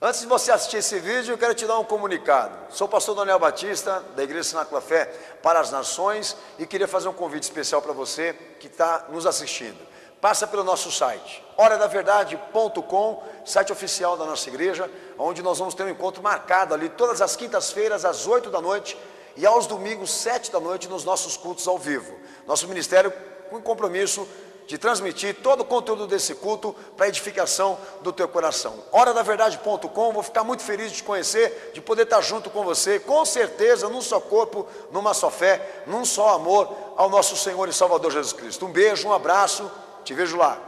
Antes de você assistir esse vídeo, eu quero te dar um comunicado. Sou o pastor Daniel Batista, da Igreja Cenáculo da Fé para as Nações, e queria fazer um convite especial para você que está nos assistindo. Passa pelo nosso site, horadaverdade.com, site oficial da nossa igreja, onde nós vamos ter um encontro marcado ali todas as quintas-feiras, às 8 da noite, e aos domingos, 7 da noite, nos nossos cultos ao vivo. Nosso ministério com compromisso de transmitir todo o conteúdo desse culto para a edificação do teu coração. Horadaverdade.com, vou ficar muito feliz de te conhecer, de poder estar junto com você, com certeza, num só corpo, numa só fé, num só amor ao nosso Senhor e Salvador Jesus Cristo. Um beijo, um abraço, te vejo lá.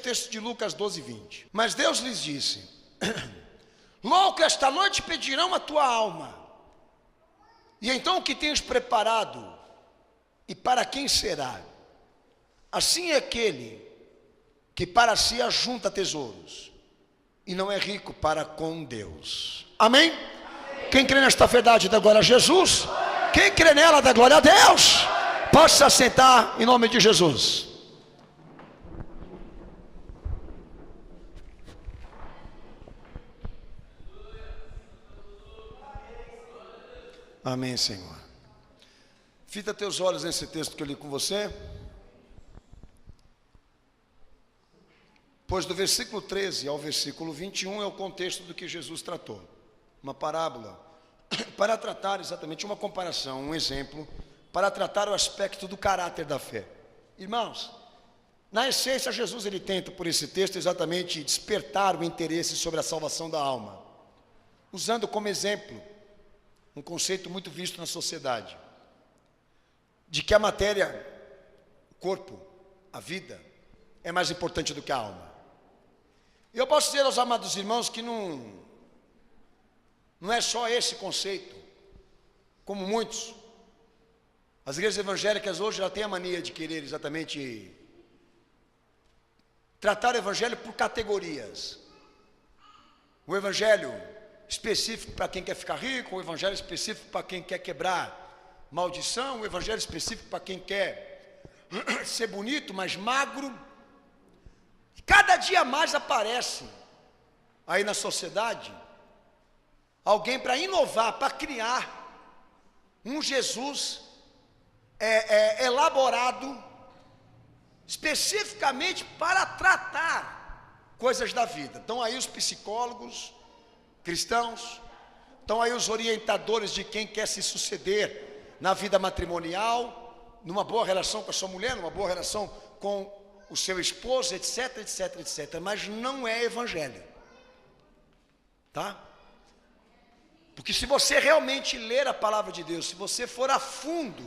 Texto de Lucas 12, 20. Mas Deus lhes disse: louco, esta noite pedirão a tua alma, e então o que tens preparado, e para quem será? Assim é aquele que para si ajunta tesouros, e não é rico para com Deus. Amém? Amém. Quem crê nesta verdade dá glória a Jesus. Quem crê nela dá glória a Deus. Pode se assentar em nome de Jesus. Amém, Senhor. Fita teus olhos nesse texto que eu li com você. Pois do versículo 13 ao versículo 21 é o contexto do que Jesus tratou. Uma parábola para tratar exatamente uma comparação, um exemplo, para tratar o aspecto do caráter da fé. Irmãos, na essência Jesus ele tenta por esse texto exatamente despertar o interesse sobre a salvação da alma, usando como exemplo um conceito muito visto na sociedade, de que a matéria, o corpo, a vida, é mais importante do que a alma. E eu posso dizer aos amados irmãos que não é só esse conceito, como muitos. As igrejas evangélicas hoje já têm a mania de querer exatamente tratar o evangelho por categorias. O evangelho específico para quem quer ficar rico, o evangelho específico para quem quer quebrar maldição, o evangelho específico para quem quer ser bonito, mas magro. Cada dia mais aparece aí na sociedade alguém para inovar, para criar um Jesus elaborado especificamente para tratar coisas da vida. Então aí os psicólogos cristãos, estão aí os orientadores de quem quer se suceder na vida matrimonial, numa boa relação com a sua mulher, numa boa relação com o seu esposo, etc, etc, etc. Mas não é evangelho, tá? Porque se você realmente ler a palavra de Deus, se você for a fundo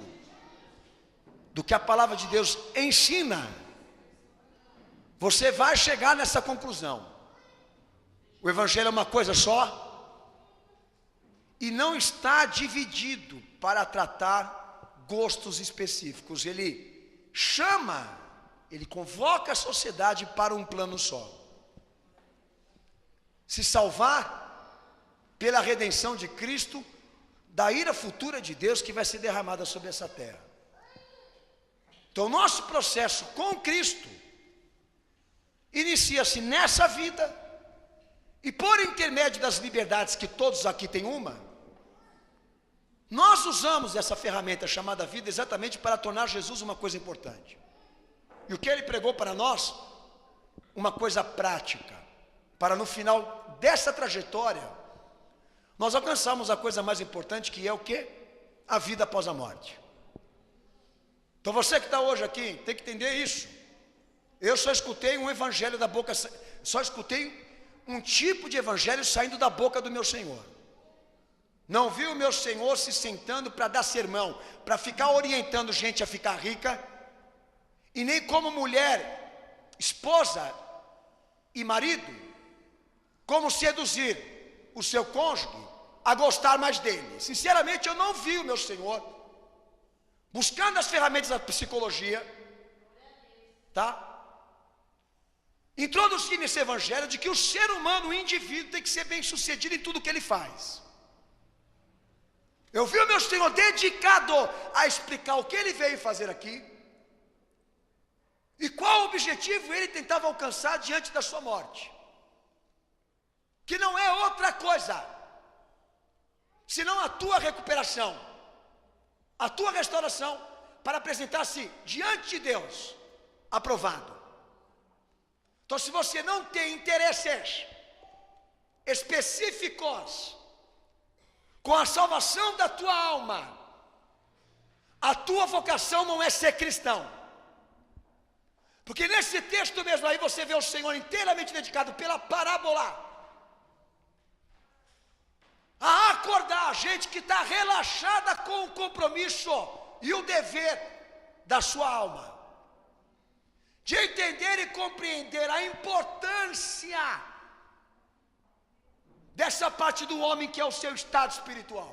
do que a palavra de Deus ensina, você vai chegar nessa conclusão. O evangelho é uma coisa só e não está dividido para tratar gostos específicos. Ele chama, ele convoca a sociedade para um plano só: se salvar pela redenção de Cristo da ira futura de Deus que vai ser derramada sobre essa terra. Então o nosso processo com Cristo inicia-se nessa vida. E por intermédio das liberdades, que todos aqui têm uma, nós usamos essa ferramenta chamada vida exatamente para tornar Jesus uma coisa importante. E o que ele pregou para nós, uma coisa prática, para no final dessa trajetória, nós alcançamos a coisa mais importante, que é o quê? A vida após a morte. Então você que está hoje aqui, tem que entender isso. Eu só escutei um evangelho da boca, só escutei um tipo de evangelho saindo da boca do meu Senhor. Não vi o meu Senhor se sentando para dar sermão, para ficar orientando gente a ficar rica, e nem como mulher, esposa e marido, como seduzir o seu cônjuge a gostar mais dele. Sinceramente, eu não vi o meu Senhor buscando as ferramentas da psicologia, tá? Introduzir nesse evangelho de que o ser humano, o indivíduo, tem que ser bem sucedido em tudo que ele faz. Eu vi o meu Senhor dedicado a explicar o que ele veio fazer aqui e qual objetivo ele tentava alcançar diante da sua morte, que não é outra coisa senão a tua recuperação, a tua restauração, para apresentar-se diante de Deus aprovado. Então, se você não tem interesses específicos com a salvação da tua alma, a tua vocação não é ser cristão. Porque nesse texto mesmo aí você vê o Senhor inteiramente dedicado pela parábola a acordar a gente que está relaxada com o compromisso e o dever da sua alma, de entender e compreender a importância dessa parte do homem que é o seu estado espiritual.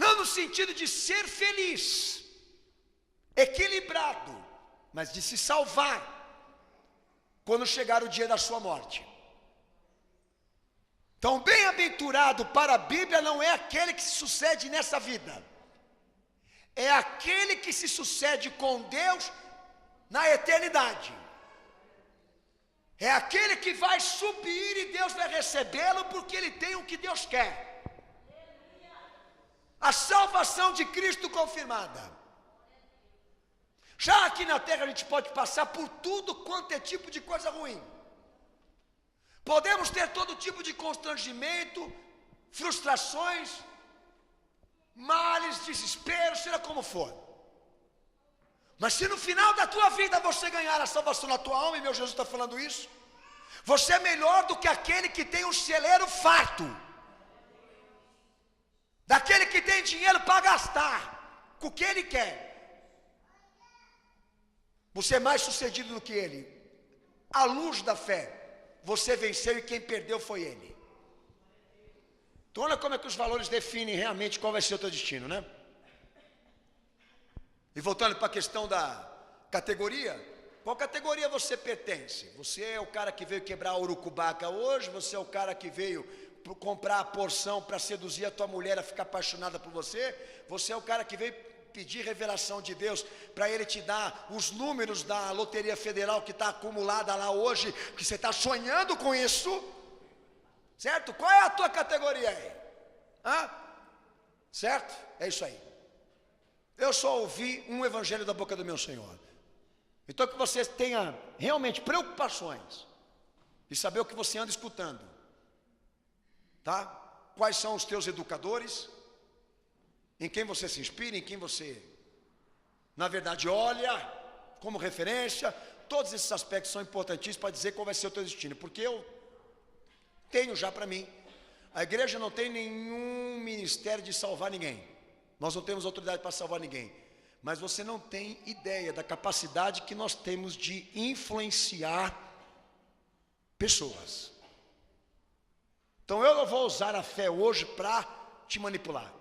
Não no sentido de ser feliz, equilibrado, mas de se salvar quando chegar o dia da sua morte. Então, bem-aventurado para a Bíblia não é aquele que se sucede nessa vida, é aquele que se sucede com Deus na eternidade. É aquele que vai subir e Deus vai recebê-lo porque ele tem o que Deus quer. A salvação de Cristo confirmada. Já aqui na terra a gente pode passar por tudo quanto é tipo de coisa ruim. Podemos ter todo tipo de constrangimento, frustrações, males, desespero, seja como for. Mas se no final da tua vida você ganhar a salvação na tua alma, e meu Jesus está falando isso, você é melhor do que aquele que tem um celeiro farto, daquele que tem dinheiro para gastar com o que ele quer. Você é mais sucedido do que ele. À luz da fé, você venceu e quem perdeu foi ele. Então olha como é que os valores definem realmente qual vai ser o teu destino, né? E voltando para a questão da categoria, qual categoria você pertence? Você é o cara que veio quebrar a urucubaca hoje? Você é o cara que veio comprar a porção para seduzir a tua mulher a ficar apaixonada por você? Você é o cara que veio pedir revelação de Deus para ele te dar os números da Loteria Federal que está acumulada lá hoje, que você está sonhando com isso? Certo? Qual é a tua categoria aí? Hã? Certo? É isso aí. Eu só ouvi um evangelho da boca do meu Senhor. Então que você tenha realmente preocupações de saber o que você anda escutando, tá? Quais são os teus educadores, em quem você se inspira, em quem você, na verdade, olha como referência. Todos esses aspectos são importantíssimos para dizer qual vai ser o teu destino, porque eu tenho já para mim, a igreja não tem nenhum ministério de salvar ninguém. Nós não temos autoridade para salvar ninguém, mas você não tem ideia da capacidade que nós temos de influenciar pessoas. Então eu não vou usar a fé hoje para te manipular.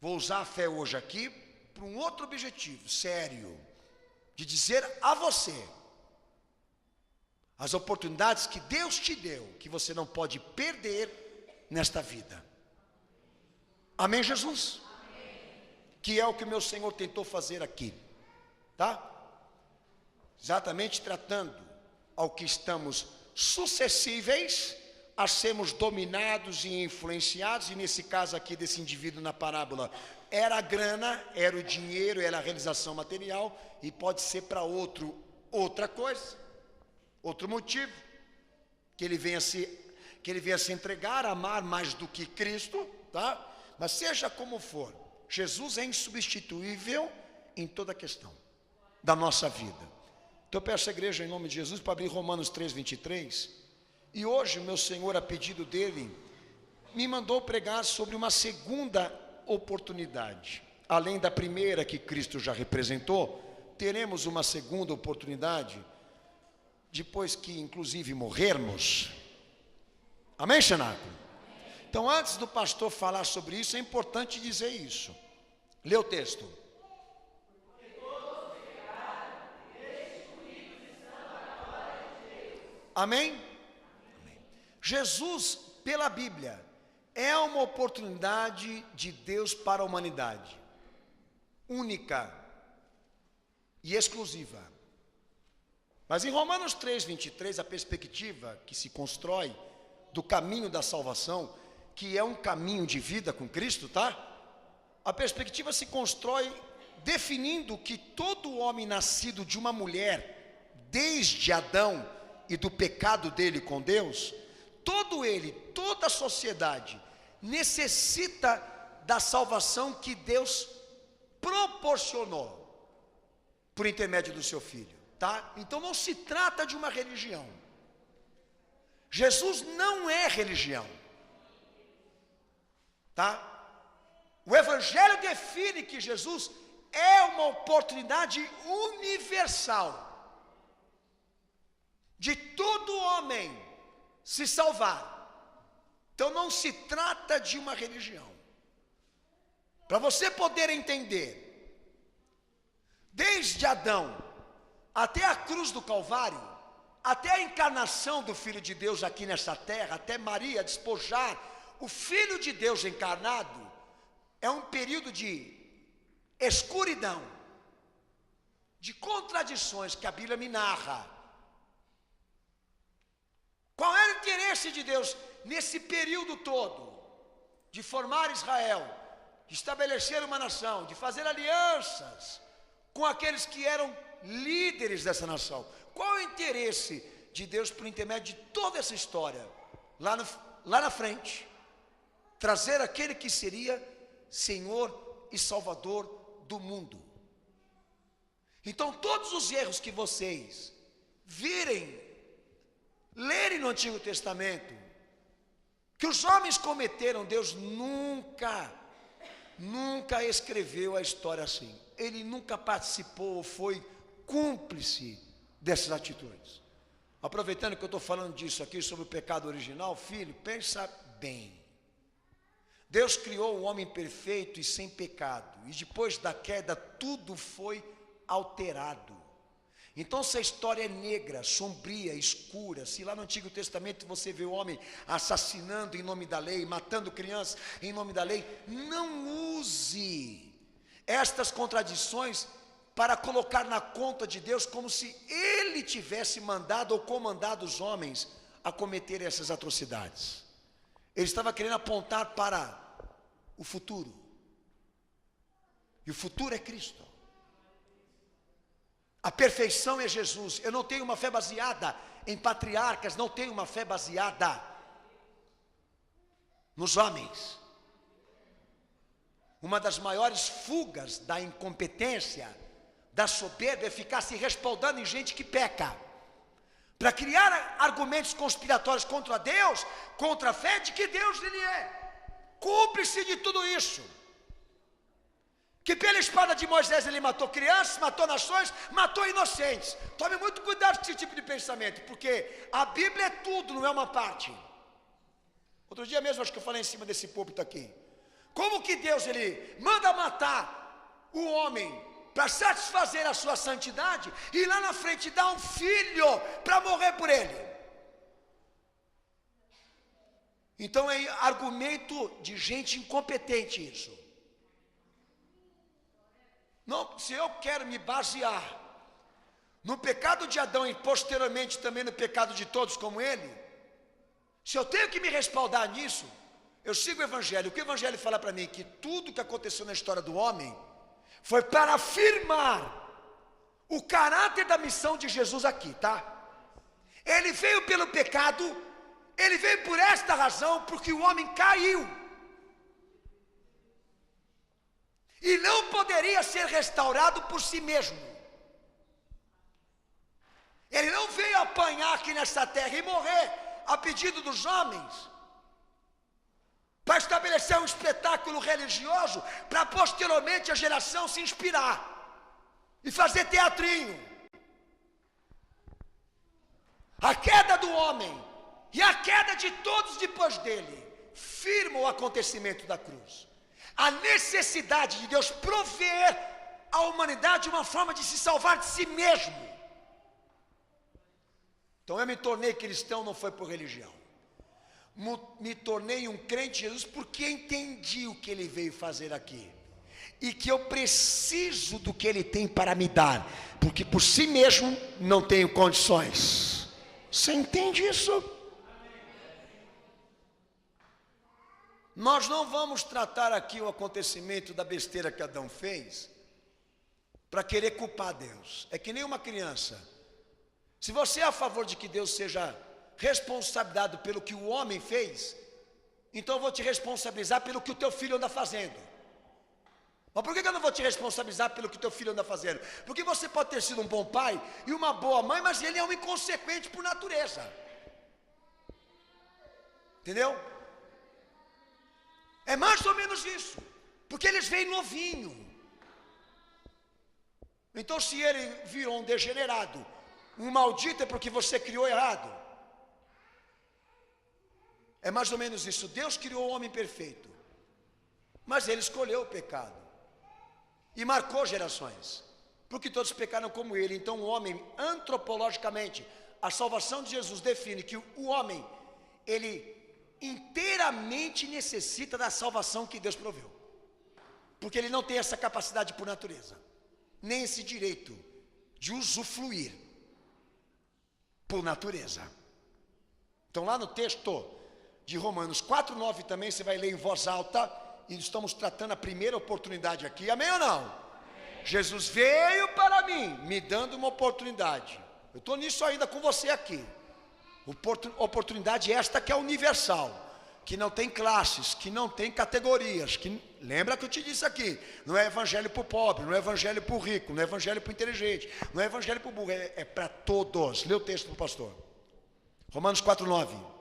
Vou usar a fé hoje aqui para um outro objetivo, sério, de dizer a você as oportunidades que Deus te deu, que você não pode perder nesta vida. Amém, Jesus? Amém. Que é o que o meu Senhor tentou fazer aqui, tá? Exatamente tratando ao que estamos suscetíveis a sermos dominados e influenciados, e nesse caso aqui desse indivíduo na parábola, era a grana, era o dinheiro, era a realização material, e pode ser para outra coisa, outro motivo, que ele venha se entregar, amar mais do que Cristo, tá? Mas seja como for, Jesus é insubstituível em toda a questão da nossa vida. Então eu peço à igreja em nome de Jesus para abrir Romanos 3:23. E hoje o meu Senhor, a pedido dele, me mandou pregar sobre uma segunda oportunidade. Além da primeira que Cristo já representou, teremos uma segunda oportunidade depois que inclusive morrermos. Amém, Xenaco? Então, antes do pastor falar sobre isso, é importante dizer isso. Lê o texto. Amém? Amém. Jesus, pela Bíblia, é uma oportunidade de Deus para a humanidade, única e exclusiva. Mas em Romanos 3:23, a perspectiva que se constrói do caminho da salvação, que é um caminho de vida com Cristo, tá? A perspectiva se constrói definindo que todo homem nascido de uma mulher, desde Adão e do pecado dele com Deus, toda a sociedade necessita da salvação que Deus proporcionou por intermédio do seu Filho, tá? Então não se trata de uma religião. Jesus não é religião, tá? O Evangelho define que Jesus é uma oportunidade universal de todo homem se salvar. Então não se trata de uma religião. Para você poder entender, desde Adão até a cruz do Calvário, até a encarnação do Filho de Deus aqui nessa terra, até Maria despojar o Filho de Deus encarnado, é um período de escuridão, de contradições que a Bíblia me narra. Qual era o interesse de Deus nesse período todo? De formar Israel, de estabelecer uma nação, de fazer alianças com aqueles que eram líderes dessa nação. Qual é o interesse de Deus por intermédio de toda essa história? Lá na frente, trazer aquele que seria Senhor e Salvador do mundo. Então todos os erros que vocês lerem no Antigo Testamento, que os homens cometeram, Deus nunca escreveu a história assim. Ele nunca participou ou foi cúmplice dessas atitudes. Aproveitando que eu estou falando disso aqui, sobre o pecado original, filho, pensa bem. Deus criou o homem perfeito e sem pecado, e depois da queda tudo foi alterado. Então se a história é negra, sombria, escura, se lá no Antigo Testamento você vê o homem assassinando em nome da lei, matando crianças em nome da lei, não use estas contradições para colocar na conta de Deus como se Ele tivesse mandado ou comandado os homens a cometer essas atrocidades. Ele estava querendo apontar para o futuro, e o futuro é Cristo. A perfeição é Jesus. Eu não tenho uma fé baseada em patriarcas, não tenho uma fé baseada nos homens. Uma das maiores fugas da incompetência, da soberba, é ficar se respaldando em gente que peca, para criar argumentos conspiratórios contra Deus, contra a fé de que Deus ele é cúmplice de tudo isso. Que pela espada de Moisés ele matou crianças, matou nações, matou inocentes. Tome muito cuidado com esse tipo de pensamento, porque a Bíblia é tudo, não é uma parte. Outro dia mesmo, acho que eu falei em cima desse púlpito aqui. Como que Deus ele manda matar o homem para satisfazer a sua santidade, e lá na frente dá um filho para morrer por ele? Então é argumento de gente incompetente isso. Não, se eu quero me basear no pecado de Adão e posteriormente também no pecado de todos como ele, se eu tenho que me respaldar nisso, eu sigo o Evangelho. O que o Evangelho fala para mim? Que tudo que aconteceu na história do homem foi para afirmar o caráter da missão de Jesus aqui, tá? Ele veio pelo pecado, ele veio por esta razão, porque o homem caiu. E não poderia ser restaurado por si mesmo. Ele não veio apanhar aqui nessa terra e morrer a pedido dos homens, para estabelecer um espetáculo religioso, para posteriormente a geração se inspirar e fazer teatrinho. A queda do homem e a queda de todos depois dele firma o acontecimento da cruz. A necessidade de Deus prover à humanidade uma forma de se salvar de si mesmo. Então eu me tornei cristão, não foi por religião. me tornei um crente de Jesus porque entendi o que ele veio fazer aqui. E que eu preciso do que ele tem para me dar, porque por si mesmo não tenho condições. Você entende isso? Nós não vamos tratar aqui o acontecimento da besteira que Adão fez para querer culpar Deus. É que nem uma criança. Se você é a favor de que Deus seja responsabilizado pelo que o homem fez, então eu vou te responsabilizar pelo que o teu filho anda fazendo. Mas por que eu não vou te responsabilizar pelo que o teu filho anda fazendo? Porque você pode ter sido um bom pai e uma boa mãe, mas ele é um inconsequente por natureza. Entendeu? É mais ou menos isso. Porque eles vêm novinho. Então se ele virou um degenerado, um maldito, é porque você criou errado. É mais ou menos isso. Deus criou o homem perfeito, mas ele escolheu o pecado e marcou gerações, porque todos pecaram como ele. Então o homem, antropologicamente, a salvação de Jesus define que o homem, ele inteiramente necessita da salvação que Deus proveu, porque ele não tem essa capacidade por natureza, nem esse direito de usufruir por natureza. Então lá no texto de Romanos 4:9 também, você vai ler em voz alta, e estamos tratando a primeira oportunidade aqui, amém ou não? Amém. Jesus veio para mim, me dando uma oportunidade. Eu estou nisso ainda com você aqui. Oportunidade esta que é universal, que não tem classes, que não tem categorias, que, lembra que eu te disse aqui, não é evangelho para o pobre, não é evangelho para o rico, não é evangelho para o inteligente, não é evangelho para o burro, é para todos. Lê o texto para o pastor. Romanos 4:9.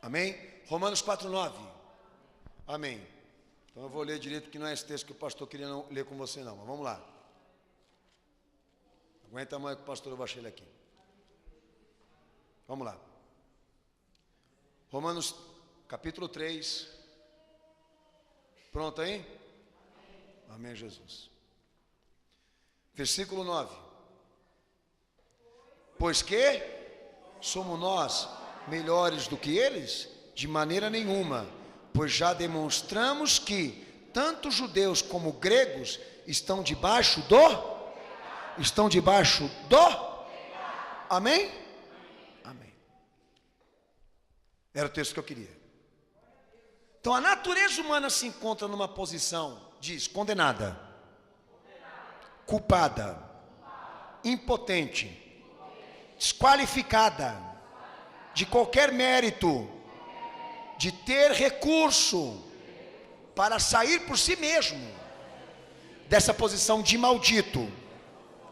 Amém? Romanos 4:9. Amém. Então eu vou ler direito, porque não é esse texto que o pastor queria ler com você não, mas vamos lá. Aguenta a mão que o pastor, eu baixei ele aqui. Vamos lá. Romanos capítulo 3. Pronto aí? Amém, Jesus. Versículo 9. Pois que somos nós melhores do que eles? De maneira nenhuma, pois já demonstramos que tanto judeus como gregos estão debaixo do amém? Amém. Era o texto que eu queria. Então a natureza humana se encontra numa posição, diz, condenada, culpada, impotente, desqualificada de qualquer mérito, de ter recurso para sair por si mesmo dessa posição de maldito,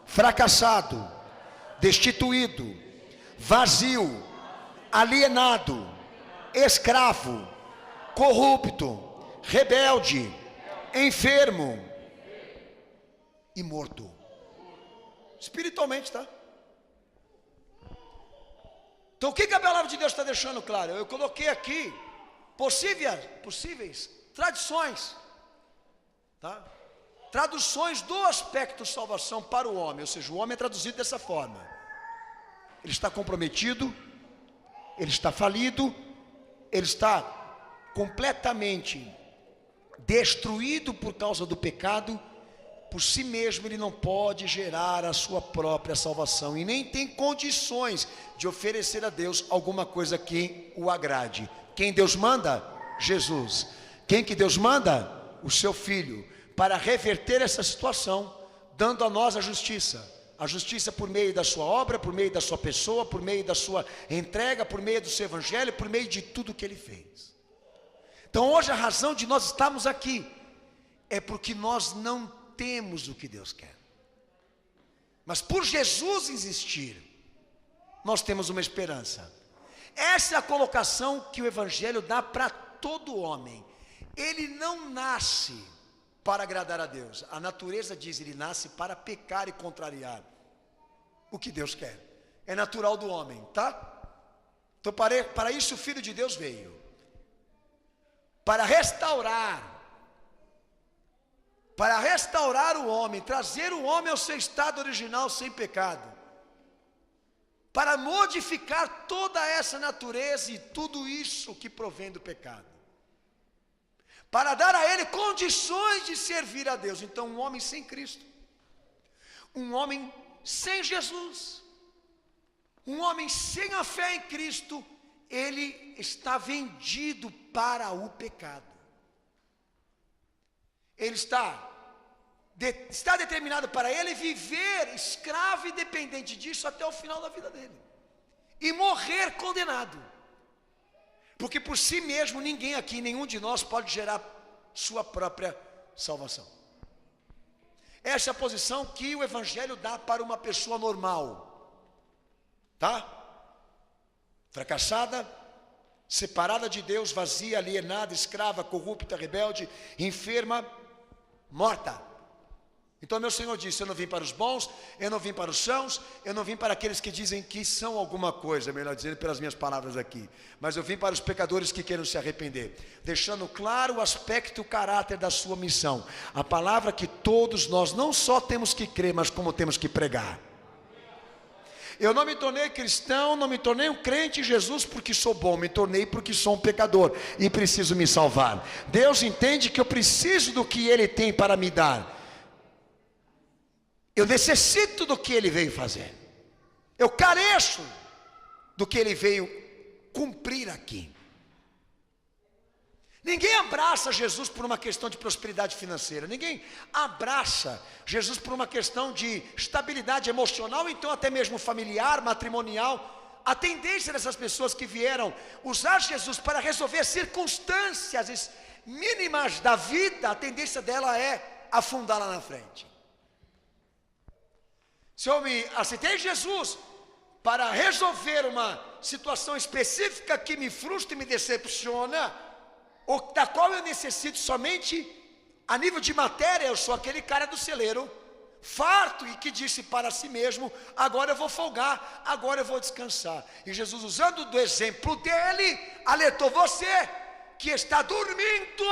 fracassado, destituído, vazio, alienado, escravo, corrupto, rebelde, enfermo e morto. Espiritualmente, tá? Então o que a palavra de Deus está deixando claro? Eu coloquei aqui possíveis tradições, tá? Traduções do aspecto salvação para o homem, ou seja, o homem é traduzido dessa forma: ele está comprometido, ele está falido, ele está completamente destruído por causa do pecado. Por si mesmo ele não pode gerar a sua própria salvação e nem tem condições de oferecer a Deus alguma coisa que o agrade. Quem Deus manda? Jesus. Quem que Deus manda? O seu Filho, para reverter essa situação, dando a nós a justiça por meio da sua obra, por meio da sua pessoa, por meio da sua entrega, por meio do seu evangelho, por meio de tudo que ele fez. Então hoje a razão de nós estarmos aqui é porque nós não temos o que Deus quer, mas por Jesus existir, nós temos uma esperança. Essa é a colocação que o Evangelho dá para todo homem. Ele não nasce para agradar a Deus. A natureza diz, ele nasce para pecar e contrariar o que Deus quer. É natural do homem, tá? Então para isso o Filho de Deus veio. para restaurar o homem, trazer o homem ao seu estado original sem pecado, para modificar toda essa natureza e tudo isso que provém do pecado, para dar a ele condições de servir a Deus. Então, um homem sem Cristo, um homem sem Jesus, um homem sem a fé em Cristo, ele está vendido para o pecado. Ele está determinado para ele viver escravo e dependente disso até o final da vida dele, e morrer condenado, porque por si mesmo ninguém aqui, nenhum de nós pode gerar sua própria salvação. Essa é a posição que o Evangelho dá para uma pessoa normal, tá? Fracassada, separada de Deus, vazia, alienada, escrava, corrupta, rebelde, enferma, morta. Então meu Senhor disse: eu não vim para os bons, eu não vim para os sãos, eu não vim para aqueles que dizem que são alguma coisa, melhor dizendo pelas minhas palavras aqui, mas eu vim para os pecadores que queiram se arrepender, deixando claro o aspecto, o caráter da sua missão, a palavra que todos nós não só temos que crer, mas como temos que pregar. Eu não me tornei cristão, não me tornei um crente em Jesus porque sou bom, me tornei porque sou um pecador e preciso me salvar. Deus entende que eu preciso do que Ele tem para me dar. Eu necessito do que Ele veio fazer. Eu careço do que Ele veio cumprir aqui. Ninguém abraça Jesus por uma questão de prosperidade financeira. Ninguém abraça Jesus por uma questão de estabilidade emocional, então até mesmo familiar, matrimonial. A tendência dessas pessoas que vieram usar Jesus para resolver circunstâncias mínimas da vida, a tendência dela é afundar lá na frente. Se eu me aceitei Jesus para resolver uma situação específica que me frustra e me decepciona, ou da qual eu necessito somente a nível de matéria, eu sou aquele cara do celeiro, farto e que disse para si mesmo: agora eu vou folgar, agora eu vou descansar. E Jesus, usando do exemplo dele, alertou: você que está dormindo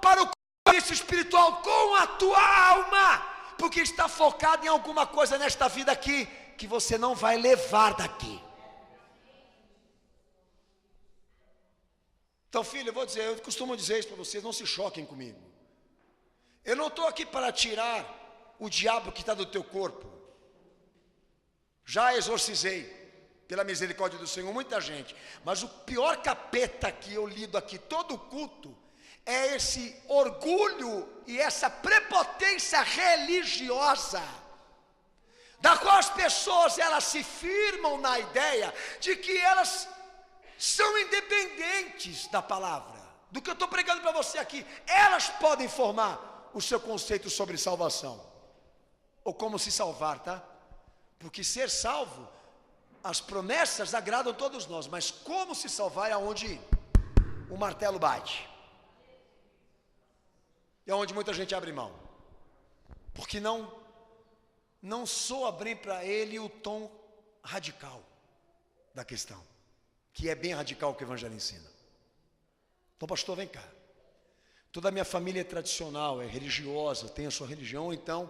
para o compromisso espiritual com a tua alma, porque está focado em alguma coisa nesta vida aqui, que você não vai levar daqui. Então, filho, eu costumo dizer isso para vocês, não se choquem comigo. Eu não estou aqui para tirar o diabo que está do teu corpo. Já exorcizei, pela misericórdia do Senhor, muita gente. Mas o pior capeta que eu lido aqui todo culto é esse orgulho e essa prepotência religiosa, da qual as pessoas elas se firmam na ideia de que elas são independentes da palavra, do que eu estou pregando para você aqui. Elas podem formar o seu conceito sobre salvação, ou como se salvar, tá? Porque ser salvo, as promessas agradam todos nós, mas como se salvar é onde o martelo bate, é onde muita gente abre mão, porque não soa bem para ele o tom radical da questão, que é bem radical o que o Evangelho ensina. Então, pastor, vem cá, toda a minha família é tradicional, é religiosa, tem a sua religião, ou então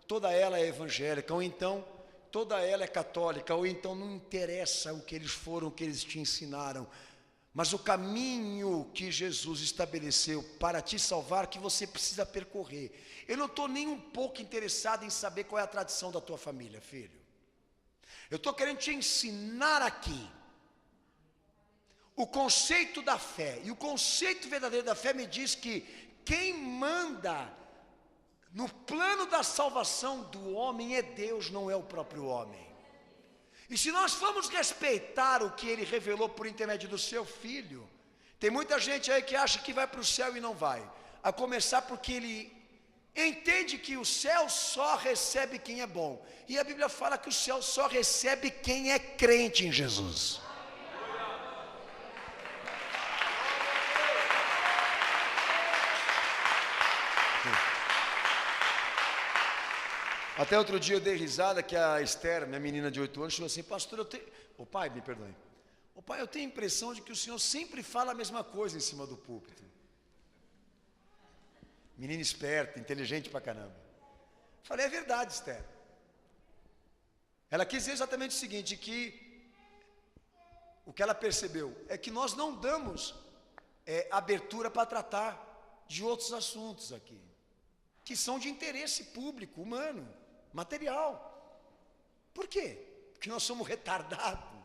toda ela é evangélica, ou então toda ela é católica, ou então não interessa o que eles foram, o que eles te ensinaram, mas o caminho que Jesus estabeleceu para te salvar, que você precisa percorrer. Eu não estou nem um pouco interessado em saber qual é a tradição da tua família, filho. Eu estou querendo te ensinar aqui o conceito da fé. E o conceito verdadeiro da fé me diz que quem manda no plano da salvação do homem é Deus, não é o próprio homem. E se nós formos respeitar o que Ele revelou por intermédio do seu Filho, tem muita gente aí que acha que vai para o céu e não vai. A começar porque ele entende que o céu só recebe quem é bom. E a Bíblia fala que o céu só recebe quem é crente em Jesus. Até outro dia eu dei risada que a Esther, minha menina de 8 anos, falou assim: pastor, ô pai, me perdoe. Ô pai, eu tenho a impressão de que o senhor sempre fala a mesma coisa em cima do púlpito. Menina esperta, inteligente pra caramba. Falei, é verdade, Esther. Ela quis dizer exatamente o seguinte, que o que ela percebeu é que nós não damos abertura para tratar de outros assuntos aqui, que são de interesse público, humano, material. Por quê? Porque nós somos retardados.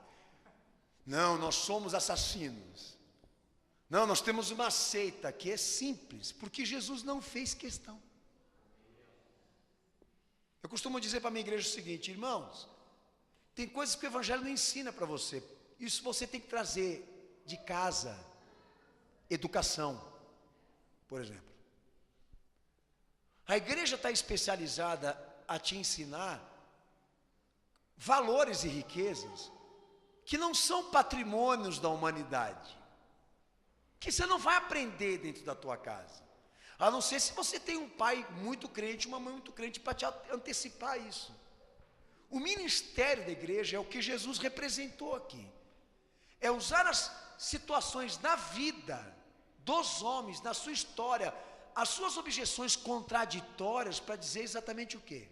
Não, nós somos assassinos. Não, nós temos uma seita que é simples, porque Jesus não fez questão. Eu costumo dizer para a minha igreja o seguinte, irmãos, tem coisas que o Evangelho não ensina para você. Isso você tem que trazer de casa, educação, por exemplo. A igreja está especializada a te ensinar valores e riquezas que não são patrimônios da humanidade, que você não vai aprender dentro da tua casa, a não ser se você tem um pai muito crente, uma mãe muito crente para te antecipar isso. O ministério da igreja é o que Jesus representou aqui, é usar as situações da vida dos homens, na sua história, as suas objeções contraditórias para dizer exatamente o que?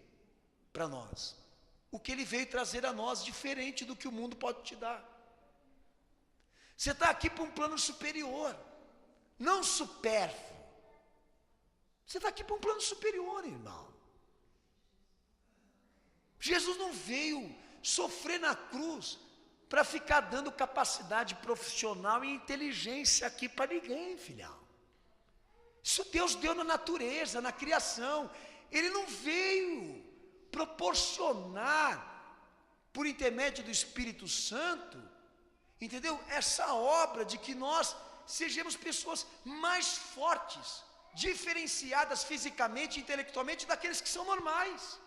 Para nós. O que ele veio trazer a nós, diferente do que o mundo pode te dar. Você está aqui para um plano superior, não supérfluo. Você está aqui para um plano superior, irmão. Jesus não veio sofrer na cruz para ficar dando capacidade profissional e inteligência aqui para ninguém, filhão. Isso Deus deu na natureza, na criação. Ele não veio proporcionar, por intermédio do Espírito Santo, entendeu? Essa obra de que nós sejamos pessoas mais fortes, diferenciadas fisicamente e intelectualmente daqueles que são normais.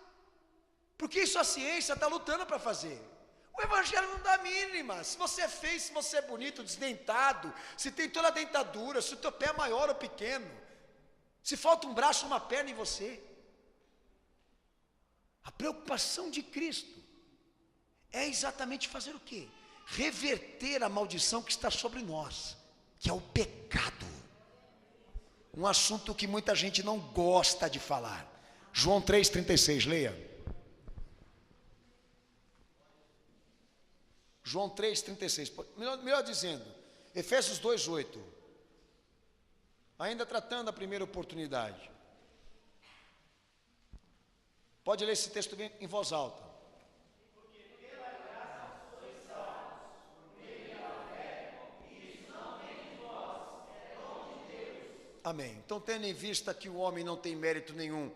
Porque isso a ciência está lutando para fazer. O Evangelho não dá mínima. Se você é feio, se você é bonito, desdentado, se tem toda a dentadura, se o teu pé é maior ou pequeno, se falta um braço ou uma perna em você. A preocupação de Cristo é exatamente fazer o quê? Reverter a maldição que está sobre nós, que é o pecado. Um assunto que muita gente não gosta de falar. João 3,36, leia. João 3,36, melhor dizendo, Efésios 2,8. Ainda tratando a primeira oportunidade. Pode ler esse texto bem em voz alta. Porque pela graça sois salvos, por meio da fé, e isso não vem de vós, é dom de Deus. Amém. Então, tendo em vista que o homem não tem mérito nenhum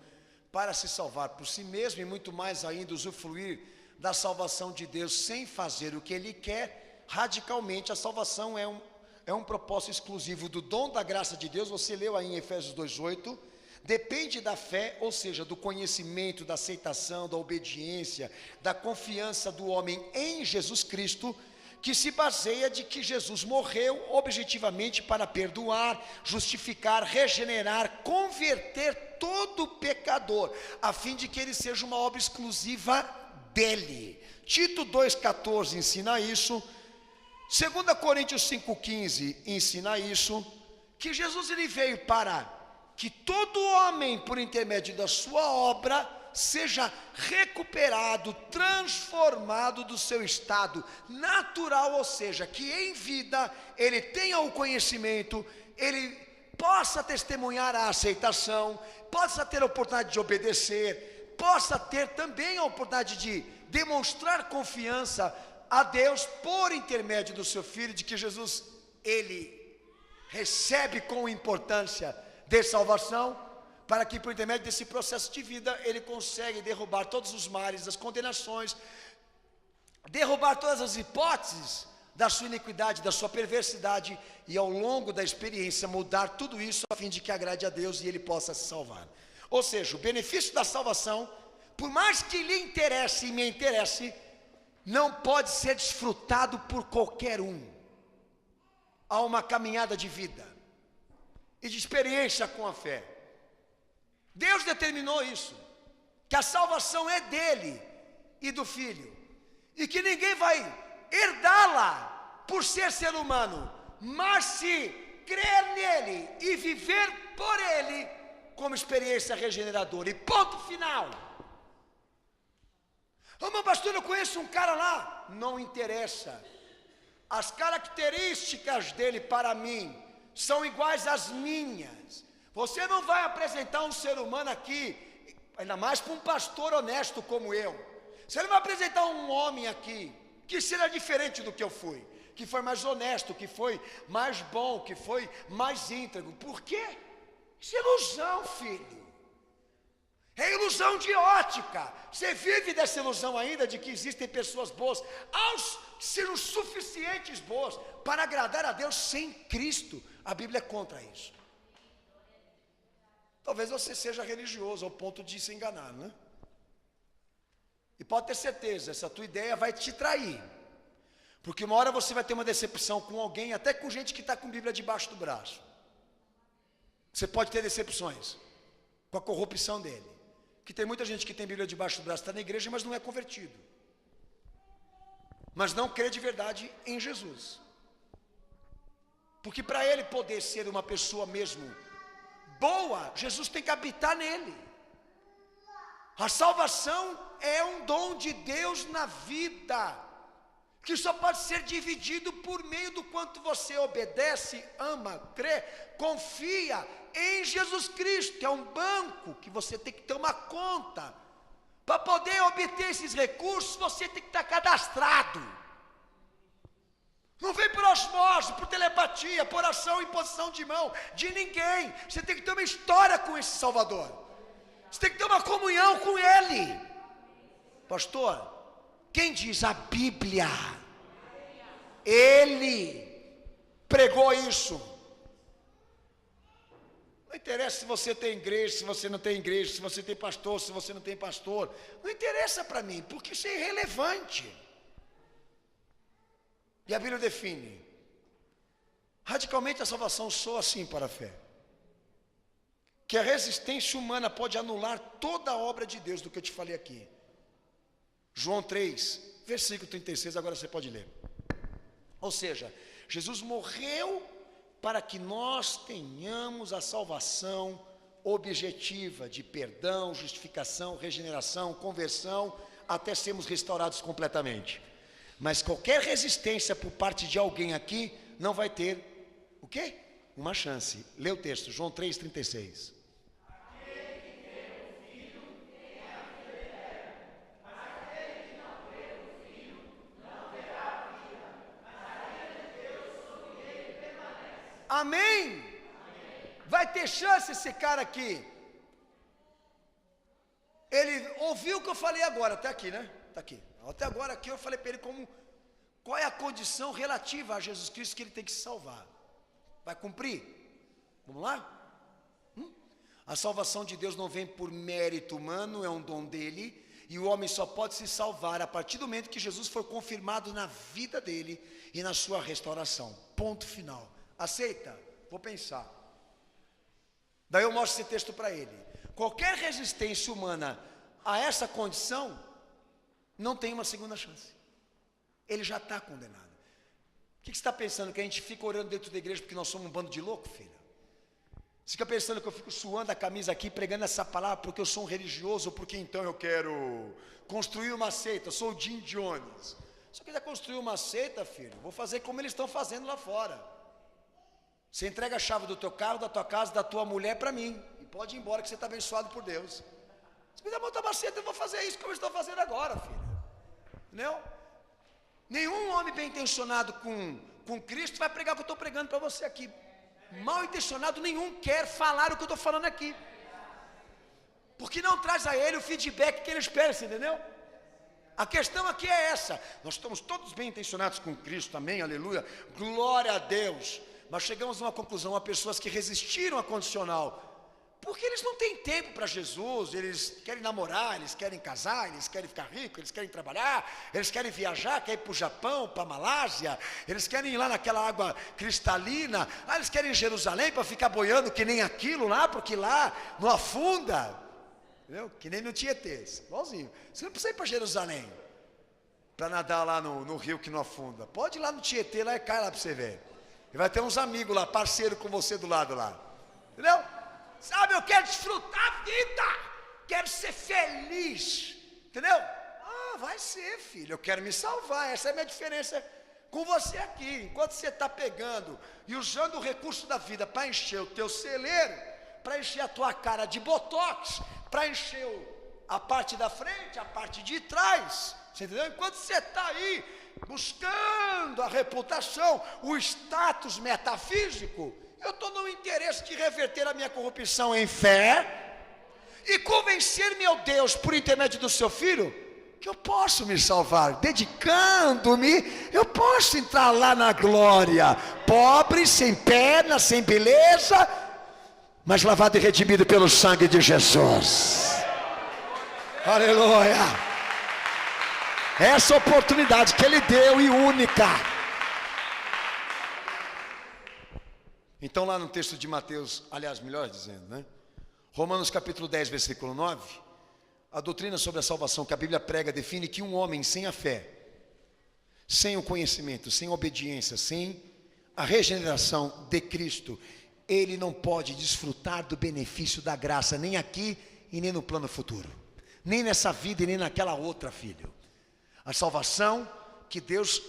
para se salvar por si mesmo, e muito mais ainda usufruir da salvação de Deus sem fazer o que Ele quer, radicalmente a salvação é um propósito exclusivo do dom da graça de Deus. Você leu aí em Efésios 2,8, depende da fé, ou seja, do conhecimento, da aceitação, da obediência, da confiança do homem em Jesus Cristo, que se baseia de que Jesus morreu objetivamente para perdoar, justificar, regenerar, converter todo pecador, a fim de que ele seja uma obra exclusiva dele. Tito 2,14 ensina isso, 2 Coríntios 5,15 ensina isso, que Jesus ele veio para que todo homem, por intermédio da sua obra, seja recuperado, transformado do seu estado natural, ou seja, que em vida ele tenha o conhecimento, ele possa testemunhar a aceitação, possa ter a oportunidade de obedecer, possa ter também a oportunidade de demonstrar confiança a Deus por intermédio do seu Filho, de que Jesus, ele recebe com importância de salvação, para que por intermédio desse processo de vida, ele consegue derrubar todos os males, as condenações, derrubar todas as hipóteses da sua iniquidade, da sua perversidade, e ao longo da experiência mudar tudo isso a fim de que agrade a Deus e ele possa se salvar. Ou seja, o benefício da salvação, por mais que lhe interesse e me interesse, não pode ser desfrutado por qualquer um. Há uma caminhada de vida e de experiência com a fé. Deus determinou isso, que a salvação é dele e do Filho, e que ninguém vai herdá-la por ser humano, mas se crer nele e viver por ele, como experiência regeneradora. E ponto final. Ô meu pastor, eu conheço um cara lá. Não interessa. As características dele para mim são iguais às minhas. Você não vai apresentar um ser humano aqui, ainda mais para um pastor honesto como eu. Você não vai apresentar um homem aqui que seja diferente do que eu fui, que foi mais honesto, que foi mais bom, que foi mais íntegro. Por quê? Isso é ilusão, filho. É ilusão de ótica. Você vive dessa ilusão ainda de que existem pessoas boas, aos que sejam suficientes boas para agradar a Deus sem Cristo. A Bíblia é contra isso. Talvez você seja religioso ao ponto de se enganar, né? E pode ter certeza, essa tua ideia vai te trair. Porque uma hora você vai ter uma decepção com alguém, até com gente que está com Bíblia debaixo do braço. Você pode ter decepções com a corrupção dele. Que tem muita gente que tem Bíblia debaixo do braço, está na igreja, mas não é convertido. Mas não crê de verdade em Jesus. Porque para ele poder ser uma pessoa mesmo boa, Jesus tem que habitar nele. A salvação é um dom de Deus na vida, que só pode ser dividido por meio do quanto você obedece, ama, crê, confia em Jesus Cristo, que é um banco que você tem que ter uma conta. Para poder obter esses recursos, você tem que estar cadastrado. Não vem por osmose, por telepatia, por ação e posição de mão de ninguém. Você tem que ter uma história com esse Salvador. Você tem que ter uma comunhão com Ele. Pastor, quem diz? A Bíblia. Ele pregou isso. Não interessa se você tem igreja, se você não tem igreja, se você tem pastor, se você não tem pastor. Não interessa para mim, porque isso é irrelevante. E a Bíblia define. Radicalmente a salvação soa assim para a fé. Que a resistência humana pode anular toda a obra de Deus do que eu te falei aqui. João 3, versículo 36, agora você pode ler. Ou seja, Jesus morreu para que nós tenhamos a salvação objetiva de perdão, justificação, regeneração, conversão, até sermos restaurados completamente. Mas qualquer resistência por parte de alguém aqui não vai ter o quê? Uma chance. Lê o texto, João 3,36. Amém? Vai ter chance esse cara aqui. Ele ouviu o que eu falei agora, até aqui, né? Está aqui. Até agora aqui eu falei para ele qual é a condição relativa a Jesus Cristo que ele tem que se salvar. Vai cumprir? Vamos lá? A salvação de Deus não vem por mérito humano, é um dom dele. E o homem só pode se salvar a partir do momento que Jesus for confirmado na vida dele e na sua restauração. Ponto final. Aceita? Vou pensar. Daí eu mostro esse texto para ele. Qualquer resistência humana a essa condição não tem uma segunda chance. Ele já está condenado. O que você está pensando? Que a gente fica orando dentro da igreja porque nós somos um bando de louco, filho? Você fica pensando que eu fico suando a camisa aqui, pregando essa palavra porque eu sou um religioso, ou porque então eu quero construir uma seita, eu sou o Jim Jones. Se eu quiser construir uma seita, filho, vou fazer como eles estão fazendo lá fora. Você entrega a chave do teu carro, da tua casa, da tua mulher para mim. E pode ir embora que você está abençoado por Deus. Se quiser montar uma seita, eu vou fazer isso como eu estou fazendo agora, filho. Entendeu? Nenhum homem bem intencionado com Cristo vai pregar o que eu estou pregando para você aqui. Mal intencionado nenhum quer falar o que eu estou falando aqui. Porque não traz a ele o feedback que ele espera, você entendeu? A questão aqui é essa. Nós estamos todos bem intencionados com Cristo, amém, aleluia. Glória a Deus. Mas chegamos a uma conclusão, há pessoas que resistiram à condicional, porque eles não têm tempo para Jesus, eles querem namorar, eles querem casar, eles querem ficar ricos, eles querem trabalhar, eles querem viajar, querem ir para o Japão, para a Malásia, eles querem ir lá naquela água cristalina, eles querem ir em Jerusalém para ficar boiando que nem aquilo lá, porque lá não afunda, entendeu? Que nem no Tietê, igualzinho. Você não precisa ir para Jerusalém, para nadar lá no rio que não afunda, pode ir lá no Tietê, lá e cai lá para você ver. E vai ter uns amigos lá, parceiro com você do lado lá. Entendeu? Sabe, eu quero desfrutar a vida, quero ser feliz, entendeu? Vai ser, filho, eu quero me salvar, essa é a minha diferença com você aqui. Enquanto você está pegando e usando o recurso da vida para encher o teu celeiro, para encher a tua cara de botox, para encher a parte da frente, a parte de trás, você entendeu? Enquanto você está aí buscando a reputação, o status metafísico, eu estou no interesse de reverter a minha corrupção em fé e convencer meu Deus, por intermédio do seu filho, que eu posso me salvar. Dedicando-me, eu posso entrar lá na glória, pobre, sem perna, sem beleza, mas lavado e redimido pelo sangue de Jesus. Aleluia. Essa oportunidade que Ele deu e única. Então lá no texto de Mateus, aliás, melhor dizendo, né? Romanos capítulo 10, versículo 9, a doutrina sobre a salvação que a Bíblia prega define que um homem sem a fé, sem o conhecimento, sem a obediência, sem a regeneração de Cristo, ele não pode desfrutar do benefício da graça, nem aqui e nem no plano futuro, nem nessa vida e nem naquela outra, filho. A salvação que Deus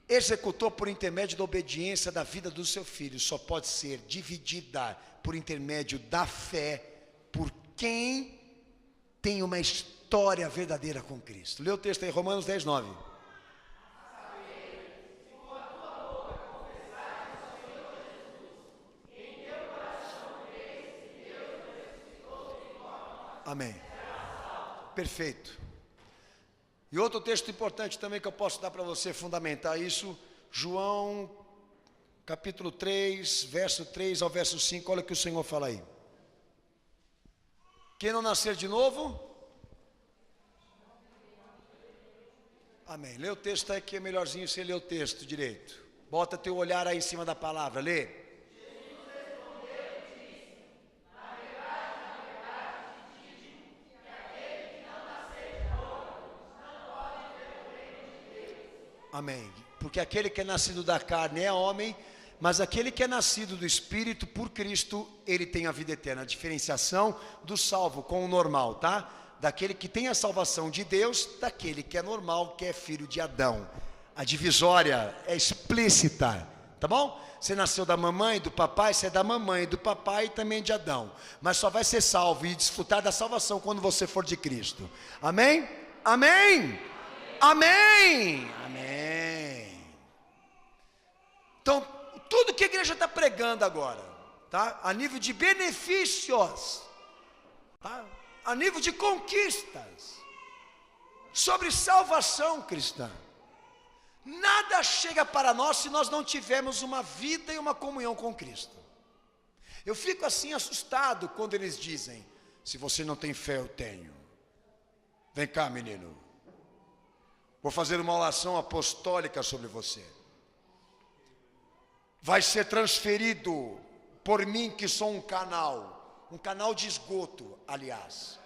executou por intermédio da obediência da vida do seu filho só pode ser dividida por intermédio da fé por quem tem uma história verdadeira com Cristo. Lê o texto aí, Romanos 10, 9. Amém. Perfeito. E outro texto importante também que eu posso dar para você fundamentar isso, João capítulo 3, verso 3 ao verso 5, olha o que o Senhor fala aí. Quem não nascer de novo? Amém. Lê o texto aí que é melhorzinho você lê o texto direito. Bota teu olhar aí em cima da palavra, lê. Amém. Porque aquele que é nascido da carne é homem, mas aquele que é nascido do Espírito por Cristo, ele tem a vida eterna. A diferenciação do salvo com o normal, tá? Daquele que tem a salvação de Deus, daquele que é normal, que é filho de Adão. A divisória é explícita, tá bom? Você nasceu da mamãe, do papai, você é da mamãe, do papai e também de Adão. Mas só vai ser salvo e desfrutar da salvação quando você for de Cristo. Amém? Amém? Amém! Amém! Então, tudo que a igreja está pregando agora, tá? A nível de benefícios, tá? A nível de conquistas, sobre salvação cristã, nada chega para nós se nós não tivermos uma vida e uma comunhão com Cristo. Eu fico assim assustado quando eles dizem, se você não tem fé, eu tenho. Vem cá, menino. Vou fazer uma oração apostólica sobre você. Vai ser transferido por mim que sou um canal de esgoto, aliás.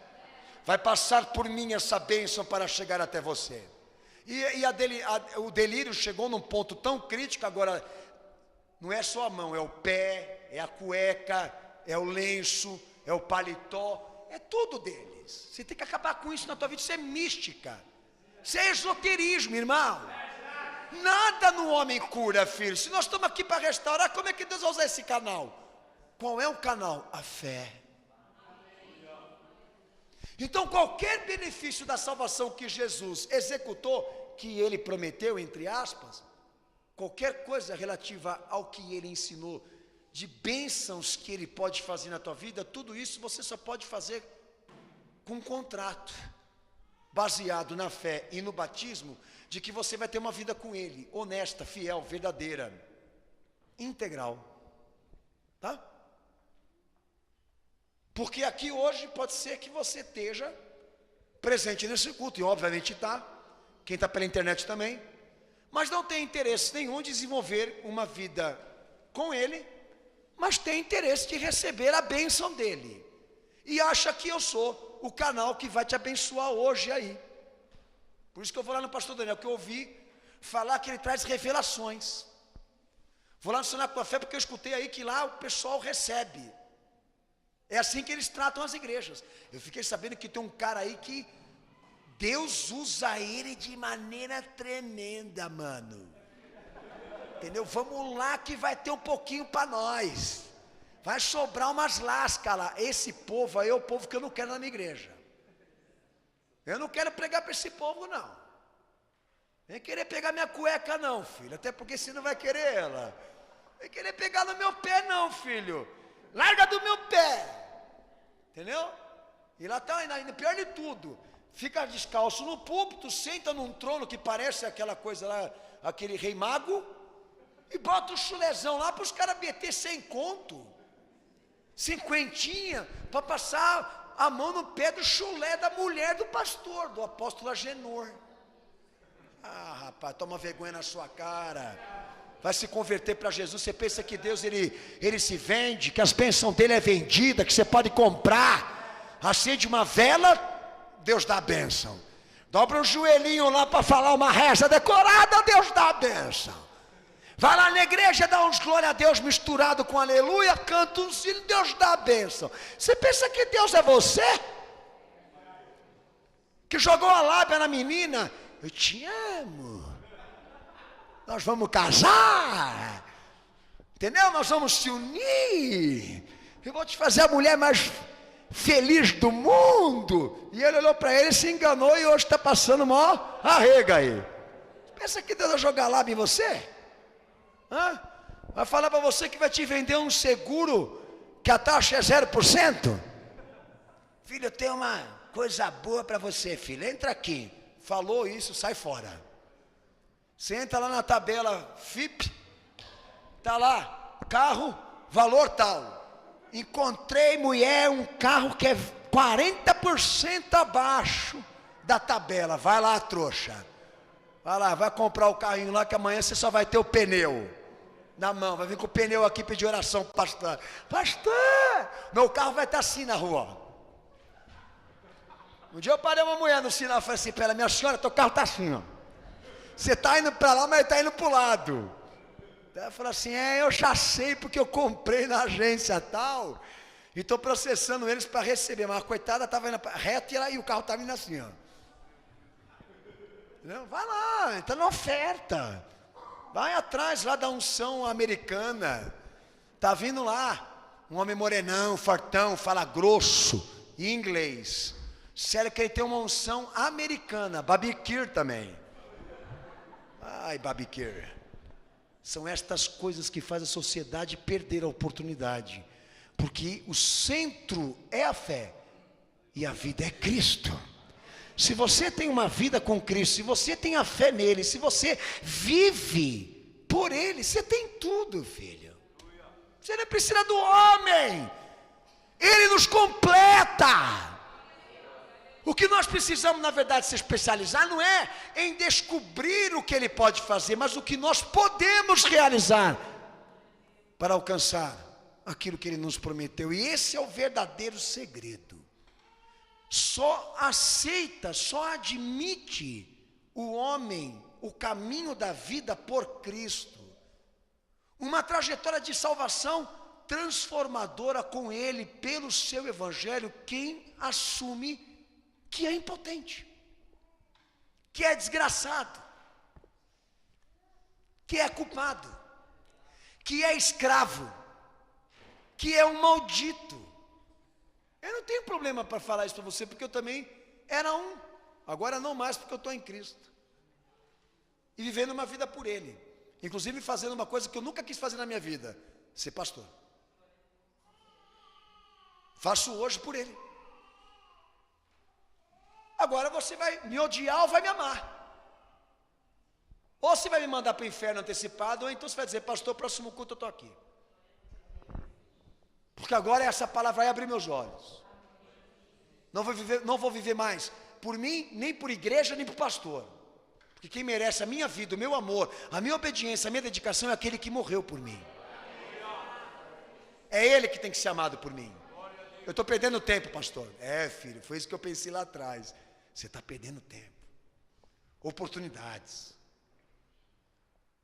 Vai passar por mim essa bênção para chegar até você. O delírio chegou num ponto tão crítico agora, não é só a mão, é o pé, é a cueca, é o lenço, é o paletó, é tudo deles. Você tem que acabar com isso na tua vida, isso é mística. Isso é esoterismo, irmão. Nada no homem cura, filho. Se nós estamos aqui para restaurar, como é que Deus vai usar esse canal? Qual é o canal? A fé. Então qualquer benefício da salvação que Jesus executou, que Ele prometeu, entre aspas, qualquer coisa relativa ao que Ele ensinou, de bênçãos que Ele pode fazer na tua vida, tudo isso você só pode fazer com um contrato. Baseado na fé e no batismo, de que você vai ter uma vida com Ele, honesta, fiel, verdadeira, integral, tá? Porque aqui hoje pode ser que você esteja presente nesse culto, e obviamente está, quem está pela internet também, mas não tem interesse nenhum de desenvolver uma vida com Ele, mas tem interesse de receber a bênção dEle, e acha que eu sou o canal que vai te abençoar hoje aí. Por isso que eu vou lá no pastor Daniel, que eu ouvi falar que ele traz revelações. Vou lá no Cenáculo da Fé porque eu escutei aí que lá o pessoal recebe. É assim que eles tratam as igrejas. Eu fiquei sabendo que tem um cara aí que Deus usa ele de maneira tremenda, mano. Entendeu? Vamos lá que vai ter um pouquinho para nós. Vai sobrar umas lascas lá. Esse povo aí é o povo que eu não quero na minha igreja. Eu não quero pregar para esse povo, não. Nem querer pegar minha cueca, não, filho. Até porque você não vai querer ela. Nem querer pegar no meu pé, não, filho. Larga do meu pé. Entendeu? E lá está, ainda pior de tudo. Fica descalço no púlpito, senta num trono que parece aquela coisa lá, aquele rei mago, e bota o chulezão lá para os caras meter 100 conto. 50, para passar a mão no pé do chulé da mulher do pastor, do apóstolo Agenor. Ah, rapaz, toma vergonha na sua cara. Vai se converter para Jesus. Você pensa que Deus ele se vende, que as bênçãos dele é vendida, que você pode comprar. Acende uma vela, Deus dá a bênção. Dobra um joelhinho lá para falar uma reza decorada, Deus dá a bênção. Vai lá na igreja, dá uns glória a Deus misturado com aleluia, canta um sino, Deus dá a bênção. Você pensa que Deus é você? Que jogou a lábia na menina, eu te amo. Nós vamos casar. Entendeu? Nós vamos se unir. Eu vou te fazer a mulher mais feliz do mundo. E ele olhou para ele, se enganou e hoje está passando maior arrega aí. Pensa que Deus vai jogar lábia em você? Hã? Vai falar para você que vai te vender um seguro que a taxa é 0%? Filho, eu tenho uma coisa boa para você, filho. Entra aqui. Falou isso, sai fora. Você entra lá na tabela FIP, tá lá, carro, valor tal. Encontrei, mulher, um carro que é 40% abaixo da tabela. Vai lá, trouxa. Vai lá, vai comprar o carrinho lá que amanhã você só vai ter o pneu na mão. Vai vir com o pneu aqui pedir oração pro pastor. Pastor, meu carro vai estar assim na rua. Um dia eu parei uma mulher no sinal e falei assim para ela: minha senhora, teu carro está assim, ó. Você está indo para lá, mas está indo para o lado. Ela falou assim: eu já sei porque eu comprei na agência tal e estou processando eles para receber. Mas a coitada estava indo reto e o carro estava indo assim, ó. Entendeu? Vai lá, está na oferta. Vai atrás lá da unção americana. Está vindo lá um homem morenão, fortão, fala grosso, inglês. Sério que ele tem uma unção americana, Babikir também. Ai, Babikir. São estas coisas que fazem a sociedade perder a oportunidade. Porque o centro é a fé e a vida é Cristo. Se você tem uma vida com Cristo, se você tem a fé nele, se você vive por ele, você tem tudo, filho. Você não precisa do homem. Ele nos completa. O que nós precisamos, na verdade, se especializar não é em descobrir o que ele pode fazer, mas o que nós podemos realizar para alcançar aquilo que ele nos prometeu. E esse é o verdadeiro segredo. Só aceita, só admite o homem, o caminho da vida por Cristo. Uma trajetória de salvação transformadora com ele, pelo seu evangelho, quem assume que é impotente, que é desgraçado, que é culpado, que é escravo, que é um maldito. Eu não tenho problema para falar isso para você, porque eu também era um, agora não mais, porque eu estou em Cristo, e vivendo uma vida por Ele, inclusive fazendo uma coisa que eu nunca quis fazer na minha vida, ser pastor. Faço hoje por Ele. Agora você vai me odiar ou vai me amar. Ou você vai me mandar para o inferno antecipado, ou então você vai dizer: pastor, próximo culto eu estou aqui. Porque agora essa palavra vai abrir meus olhos. Não vou viver mais por mim, nem por igreja, nem por pastor. Porque quem merece a minha vida, o meu amor, a minha obediência, a minha dedicação é aquele que morreu por mim. É ele que tem que ser amado por mim. Eu estou perdendo tempo, pastor. É, filho, foi isso que eu pensei lá atrás. Você está perdendo tempo. Oportunidades.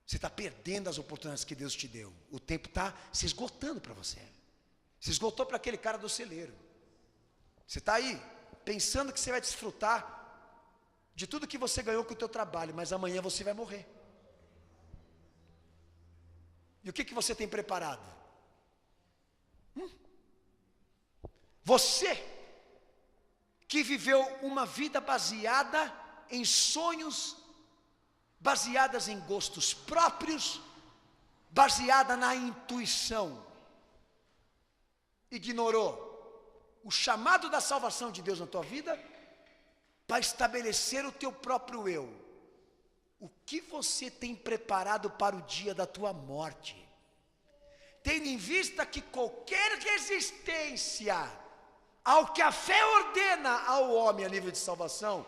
Você está perdendo as oportunidades que Deus te deu. O tempo está se esgotando para você. Você esgotou para aquele cara do celeiro. Você está aí, pensando que você vai desfrutar de tudo que você ganhou com o teu trabalho, mas amanhã você vai morrer. E o que você tem preparado? Você que viveu uma vida baseada em sonhos, baseadas em gostos próprios, baseada na intuição, ignorou o chamado da salvação de Deus na tua vida para estabelecer o teu próprio eu. O que você tem preparado para o dia da tua morte? Tendo em vista que qualquer resistência ao que a fé ordena ao homem a nível de salvação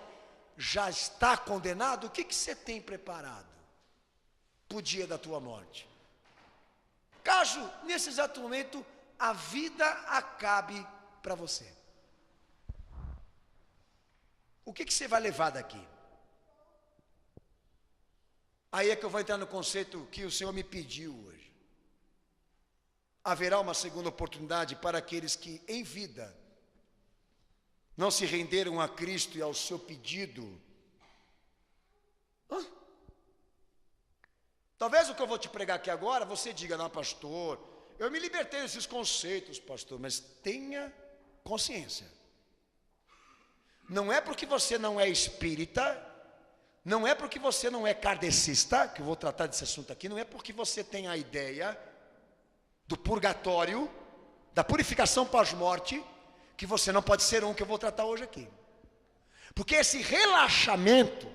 já está condenado, o que você tem preparado para o dia da tua morte? Caso, nesse exato momento, a vida acabe para você, o que você vai levar daqui? Aí é que eu vou entrar no conceito que o Senhor me pediu hoje. Haverá uma segunda oportunidade para aqueles que em vida não se renderam a Cristo e ao seu pedido. Talvez o que eu vou te pregar aqui agora, você diga: não, pastor, eu me libertei desses conceitos, pastor, mas tenha consciência. Não é porque você não é espírita, não é porque você não é kardecista, que eu vou tratar desse assunto aqui, não é porque você tem a ideia do purgatório, da purificação pós-morte, que você não pode ser um que eu vou tratar hoje aqui. Porque esse relaxamento,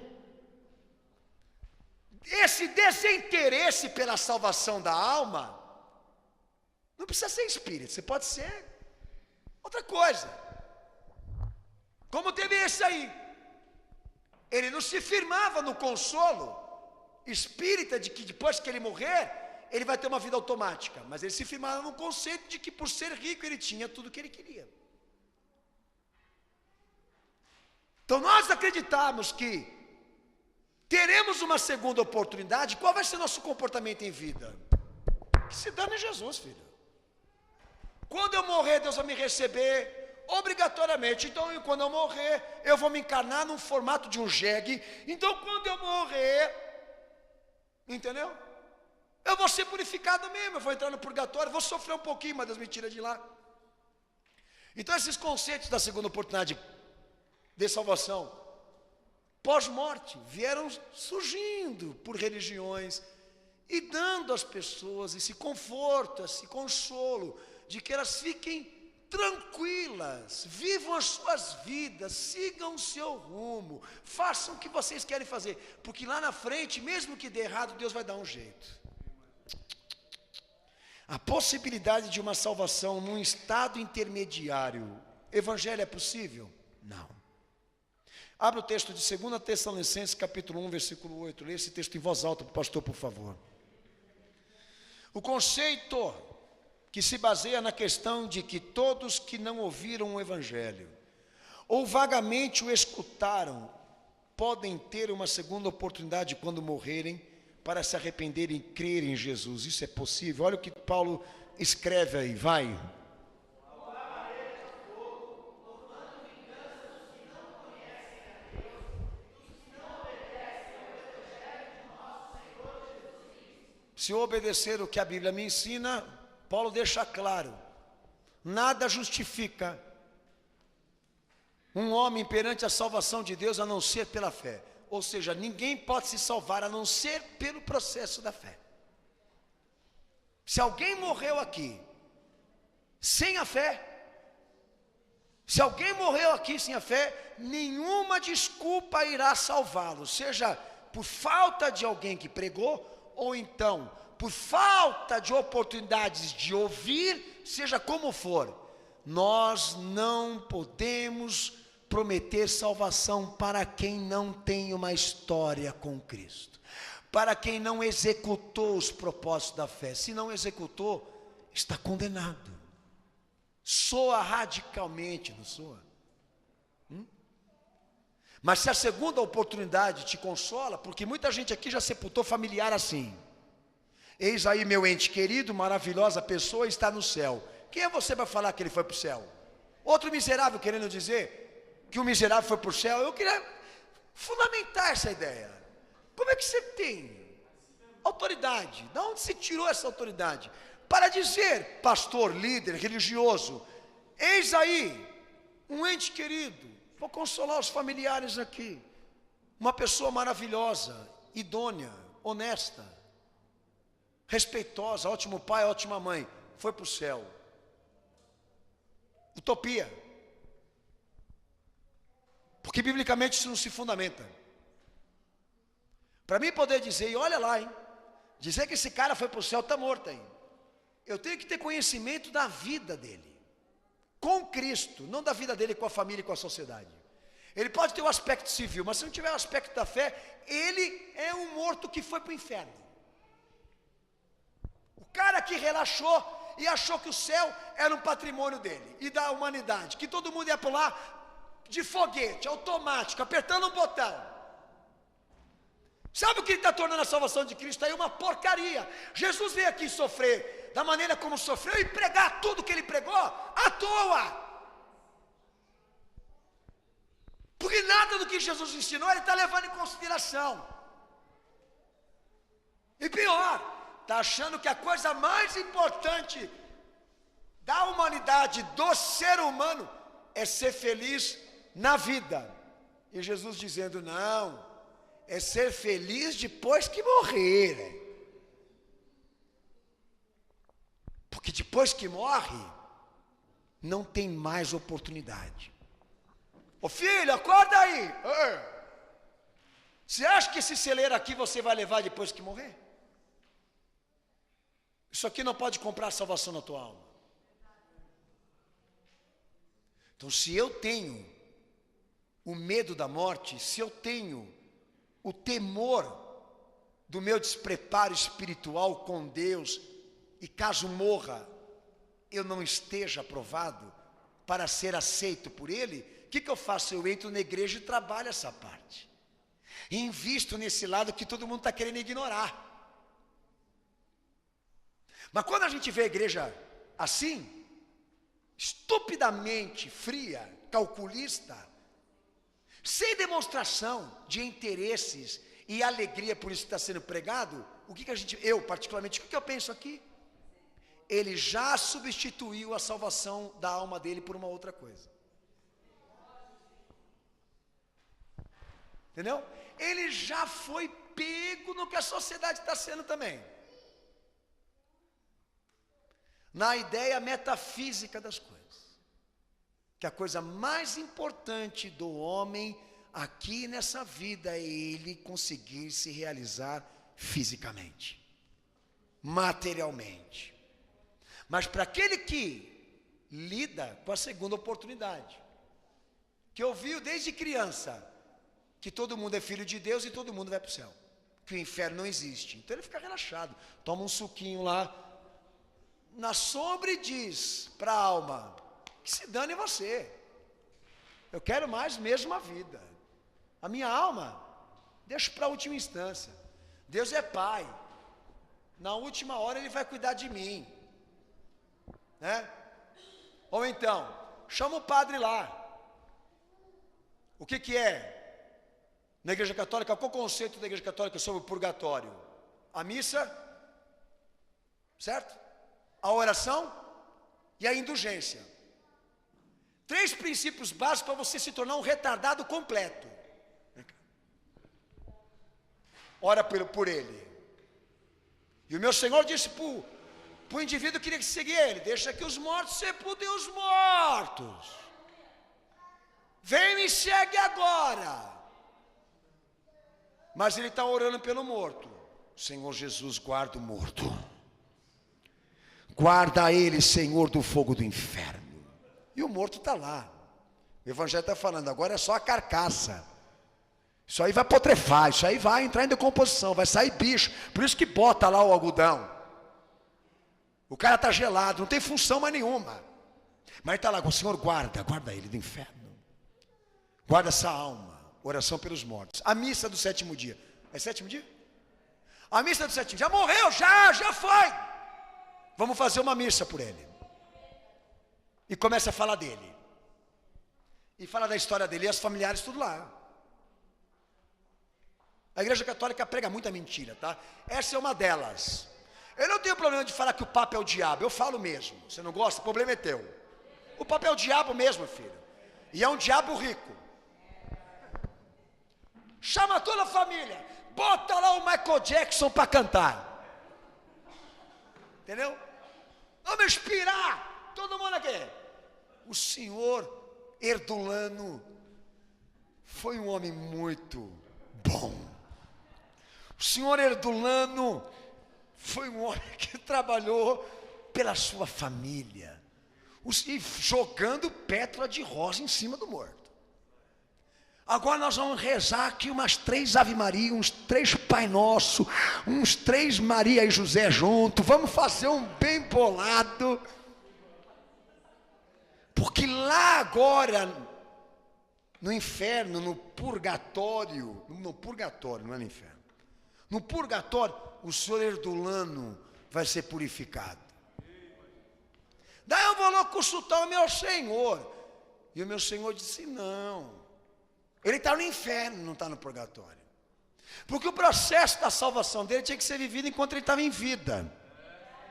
esse desinteresse pela salvação da alma, não precisa ser espírito, você pode ser outra coisa. Como teve esse aí, ele não se firmava no consolo espírita de que depois que ele morrer, ele vai ter uma vida automática, mas ele se firmava no conceito de que por ser rico ele tinha tudo o que ele queria. Então nós acreditamos que teremos uma segunda oportunidade. Qual vai ser nosso comportamento em vida? Que se dane Jesus, filho. Quando eu morrer, Deus vai me receber obrigatoriamente. Então, quando eu morrer, eu vou me encarnar num formato de um jegue. Então, quando eu morrer, entendeu? Eu vou ser purificado mesmo, eu vou entrar no purgatório, vou sofrer um pouquinho, mas Deus me tira de lá. Então, esses conceitos da segunda oportunidade de salvação pós-morte vieram surgindo por religiões e dando às pessoas esse conforto, esse consolo de que elas fiquem tranquilas, vivam as suas vidas, sigam o seu rumo, façam o que vocês querem fazer, porque lá na frente, mesmo que dê errado, Deus vai dar um jeito. A possibilidade de uma salvação num estado intermediário, evangelho é possível? Não. Abra o texto de 2 Tessalonicenses, capítulo 1, versículo 8. Lê esse texto em voz alta para o pastor, por favor. O conceito que se baseia na questão de que todos que não ouviram o evangelho, ou vagamente o escutaram, podem ter uma segunda oportunidade quando morrerem, para se arrependerem e crerem em Jesus. Isso é possível? Olha o que Paulo escreve aí, vai. Se obedecer o que a Bíblia me ensina, Paulo deixa claro, nada justifica um homem perante a salvação de Deus a não ser pela fé. Ou seja, ninguém pode se salvar a não ser pelo processo da fé. Se alguém morreu aqui sem a fé, se alguém morreu aqui sem a fé, nenhuma desculpa irá salvá-lo, seja por falta de alguém que pregou, ou então por falta de oportunidades de ouvir, seja como for. Nós não podemos prometer salvação para quem não tem uma história com Cristo, para quem não executou os propósitos da fé. Se não executou, está condenado. Soa radicalmente, não soa? Mas se a segunda oportunidade te consola, porque muita gente aqui já sepultou familiar assim: eis aí meu ente querido, maravilhosa pessoa, está no céu. Quem é você para falar que ele foi para o céu? Outro miserável querendo dizer que o miserável foi para o céu. Eu queria fundamentar essa ideia. Como é que você tem autoridade? De onde se tirou essa autoridade? Para dizer, pastor, líder, religioso, eis aí um ente querido, vou consolar os familiares aqui, uma pessoa maravilhosa, idônea, honesta, respeitosa, ótimo pai, ótima mãe, foi para o céu. Utopia. Porque biblicamente isso não se fundamenta. Para mim poder dizer, e olha lá, hein, dizer que esse cara foi para o céu, está morto aí. Eu tenho que ter conhecimento da vida dele, com Cristo, não da vida dele com a família e com a sociedade. Ele pode ter o aspecto civil, mas se não tiver o aspecto da fé, ele é um morto que foi para o inferno. O cara que relaxou e achou que o céu era um patrimônio dele e da humanidade, que todo mundo ia pular de foguete, automático, apertando um botão. Sabe o que está tornando a salvação de Cristo aí uma porcaria? Jesus veio aqui sofrer da maneira como sofreu e pregar tudo que ele pregou à toa. Porque nada do que Jesus ensinou ele está levando em consideração. E pior, está achando que a coisa mais importante da humanidade, do ser humano, é ser feliz na vida. E Jesus dizendo, não, é ser feliz depois que morrer. Porque depois que morre, não tem mais oportunidade. Ô filho, acorda aí. Você acha que esse celeiro aqui você vai levar depois que morrer? Isso aqui não pode comprar salvação na tua alma. Então, se eu tenho o medo da morte, se eu tenho o temor do meu despreparo espiritual com Deus, e caso morra, eu não esteja aprovado para ser aceito por Ele, o que eu faço? Eu entro na igreja e trabalho essa parte. E invisto nesse lado que todo mundo está querendo ignorar. Mas quando a gente vê a igreja assim, estupidamente fria, calculista, sem demonstração de interesses e alegria por isso que está sendo pregado, o que a gente, eu particularmente, o que eu penso aqui? Ele já substituiu a salvação da alma dele por uma outra coisa. Entendeu? Ele já foi pego no que a sociedade está sendo também. Na ideia metafísica das coisas. Que a coisa mais importante do homem aqui nessa vida é ele conseguir se realizar fisicamente, materialmente. Mas para aquele que lida com a segunda oportunidade, que ouviu desde criança que todo mundo é filho de Deus e todo mundo vai para o céu, que o inferno não existe, então ele fica relaxado, toma um suquinho lá na sombra e diz para a alma, que se dane você, eu quero mais mesmo a vida, a minha alma deixo para a última instância, Deus é pai, na última hora ele vai cuidar de mim, né? Ou então, chama o padre lá, o que é? Na igreja católica, qual o conceito da igreja católica sobre o purgatório? A missa, certo? A oração e a indulgência. 3 princípios básicos para você se tornar um retardado completo. Ora por ele. E o meu Senhor disse para o indivíduo que queria seguir ele, deixa que os mortos sepultem os mortos. Vem e me segue agora. Mas ele está orando pelo morto. Senhor Jesus, guarda o morto. Guarda ele, Senhor, do fogo do inferno. E o morto está lá. O Evangelho está falando, agora é só a carcaça. Isso aí vai putrefar, isso aí vai entrar em decomposição, vai sair bicho. Por isso que bota lá o algodão. O cara está gelado, não tem função mais nenhuma. Mas está lá, o Senhor guarda ele do inferno. Guarda essa alma. Oração pelos mortos. A missa do 7º dia. É 7º dia? A missa do 7º dia. Já morreu, já foi. Vamos fazer uma missa por ele. E começa a falar dele. E fala da história dele e as familiares tudo lá. A Igreja Católica prega muita mentira, tá? Essa é uma delas. Eu não tenho problema de falar que o Papa é o diabo, eu falo mesmo. Você não gosta? O problema é teu. O Papa é o diabo mesmo, filho. E é um diabo rico. Chama toda a família. Bota lá o Michael Jackson para cantar. Entendeu? Vamos inspirar todo mundo aqui. O senhor Erdulano foi um homem muito bom. O senhor Erdulano foi um homem que trabalhou pela sua família, e jogando pétala de rosa em cima do morto. Agora nós vamos rezar aqui umas 3 Ave Maria, uns 3 Pai Nosso, uns 3 Maria e José junto. Vamos fazer um bem bolado. Porque lá agora, no inferno, no purgatório, não é no inferno. No purgatório, o senhor Erdulano vai ser purificado. Daí eu vou lá consultar o meu senhor. E o meu senhor disse, não. Ele está no inferno, não está no purgatório. Porque o processo da salvação dele tinha que ser vivido enquanto ele estava em vida.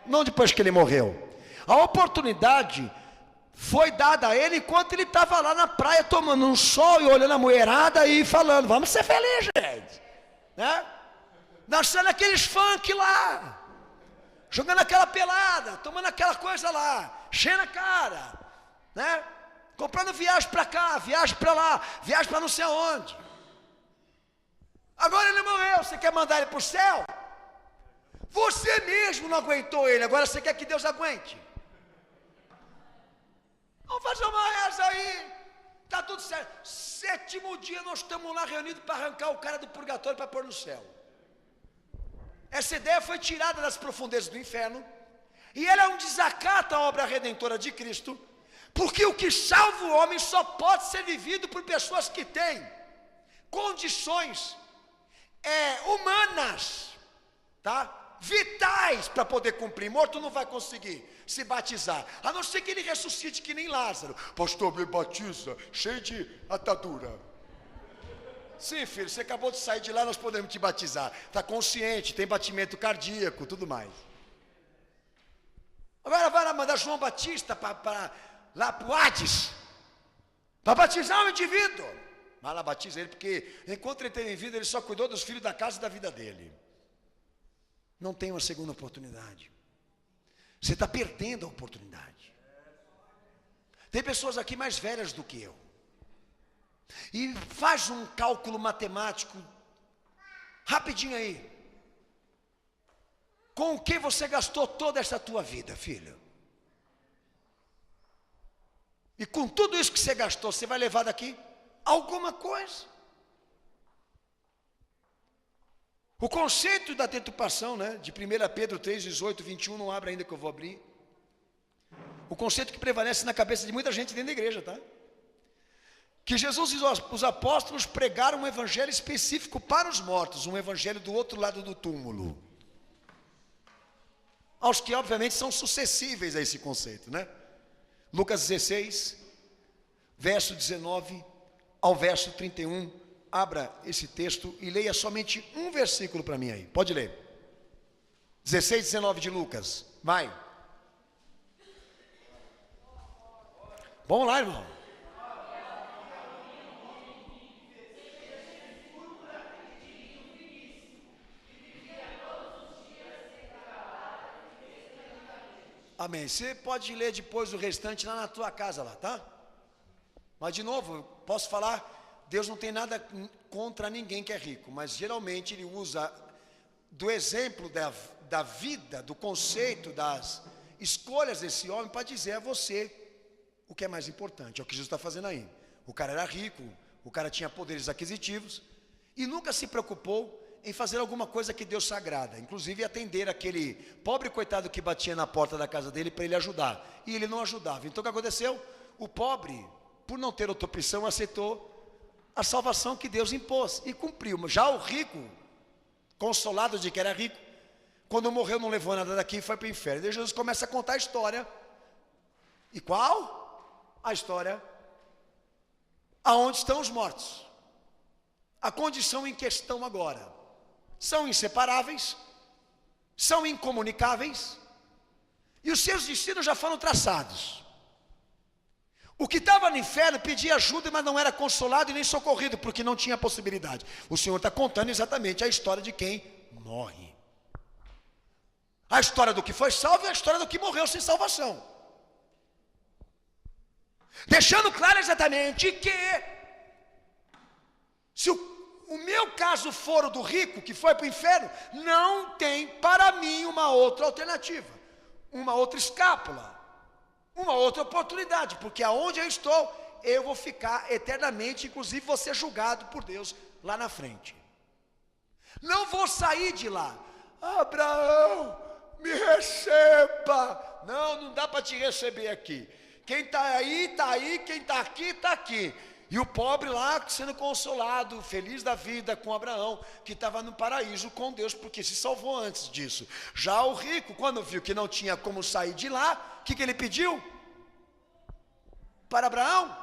Não depois que ele morreu. A oportunidade foi dada a ele enquanto ele estava lá na praia tomando um sol e olhando a mulherada e falando, vamos ser felizes, gente. Né? Dançando aqueles funk lá. Jogando aquela pelada, tomando aquela coisa lá, cheia na cara, né? Comprando viagem para cá, viagem para lá, viagem para não sei aonde. Agora ele morreu, você quer mandar ele para o céu? Você mesmo não aguentou ele, agora você quer que Deus aguente. Vamos fazer uma reza aí, está tudo certo. 7º dia nós estamos lá reunidos para arrancar o cara do purgatório para pôr no céu. Essa ideia foi tirada das profundezas do inferno, e ela é um desacato à obra redentora de Cristo, porque o que salva o homem só pode ser vivido por pessoas que têm condições humanas, tá? Vitais para poder cumprir. Morto não vai conseguir se batizar, a não ser que ele ressuscite que nem Lázaro. Pastor, me batiza, cheio de atadura. Sim, filho, você acabou de sair de lá, nós podemos te batizar. Está consciente, tem batimento cardíaco, tudo mais. Agora vai lá mandar João Batista lá para o Hades, para batizar o indivíduo. Vai lá, batiza ele, porque enquanto ele teve em vida, ele só cuidou dos filhos da casa e da vida dele. Não tem uma segunda oportunidade. Você está perdendo a oportunidade. Tem pessoas aqui mais velhas do que eu. E faz um cálculo matemático rapidinho aí. Com o que você gastou toda essa tua vida, filho? E com tudo isso que você gastou, você vai levar daqui alguma coisa? O conceito da deturpação, né, de 1 Pedro 3, 18, 21, não abre ainda que eu vou abrir. O conceito que prevalece na cabeça de muita gente dentro da igreja, tá? Que Jesus e os apóstolos pregaram um evangelho específico para os mortos, um evangelho do outro lado do túmulo. Aos que obviamente são suscetíveis a esse conceito, né? Lucas 16, verso 19 ao verso 31, abra esse texto e leia somente um versículo para mim aí, pode ler. 16, 19 de Lucas, vai. Vamos lá, irmão. Amém. Você pode ler depois o restante lá na tua casa, lá, tá? Mas de novo, eu posso falar, Deus não tem nada contra ninguém que é rico, mas geralmente Ele usa do exemplo da vida, do conceito, das escolhas desse homem para dizer a você o que é mais importante. É o que Jesus está fazendo aí. O cara era rico, o cara tinha poderes aquisitivos e nunca se preocupou em fazer alguma coisa que Deus sagrada, inclusive atender aquele pobre coitado que batia na porta da casa dele para ele ajudar, e ele não ajudava. Então o que aconteceu? O pobre, por não ter outra opção, aceitou a salvação que Deus impôs e cumpriu. Já o rico, consolado de que era rico, quando morreu não levou nada daqui e foi para o inferno. E Jesus começa a contar a história. E qual? a história aonde estão os mortos. A condição em questão agora. São inseparáveis, são incomunicáveis, e os seus destinos já foram traçados. O que estava no inferno pedia ajuda, mas não era consolado e nem socorrido, porque não tinha possibilidade. O Senhor está contando exatamente a história de quem morre. A história do que foi salvo é a história do que morreu sem salvação. Deixando claro exatamente que, se o meu caso for o do rico, que foi para o inferno, não tem para mim uma outra alternativa, uma outra escápula, uma outra oportunidade, porque aonde eu estou, eu vou ficar eternamente, inclusive vou ser julgado por Deus lá na frente. Não vou sair de lá. Abraão, me receba. Não dá para te receber aqui. Quem está aí, quem está aqui, está aqui. E o pobre lá sendo consolado, feliz da vida com Abraão, que estava no paraíso com Deus, porque se salvou antes disso. Já o rico, quando viu que não tinha como sair de lá, o que ele pediu? Para Abraão: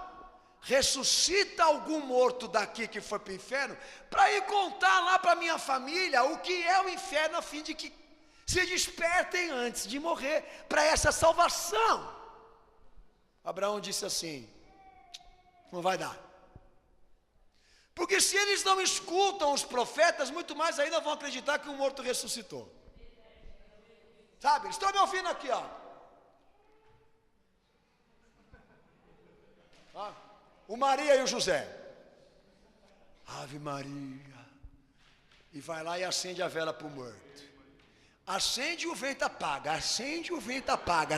ressuscita algum morto daqui que foi para o inferno, para ir contar lá para minha família o que é o inferno, a fim de que se despertem antes de morrer, para essa salvação. Abraão disse assim: não vai dar. Porque se eles não escutam os profetas, muito mais ainda vão acreditar que um morto ressuscitou. Sabe, eles estão me ouvindo aqui, ó. O Maria e o José. Ave Maria. E vai lá e acende a vela para o morto. Acende e o vento apaga. Acende e o vento apaga.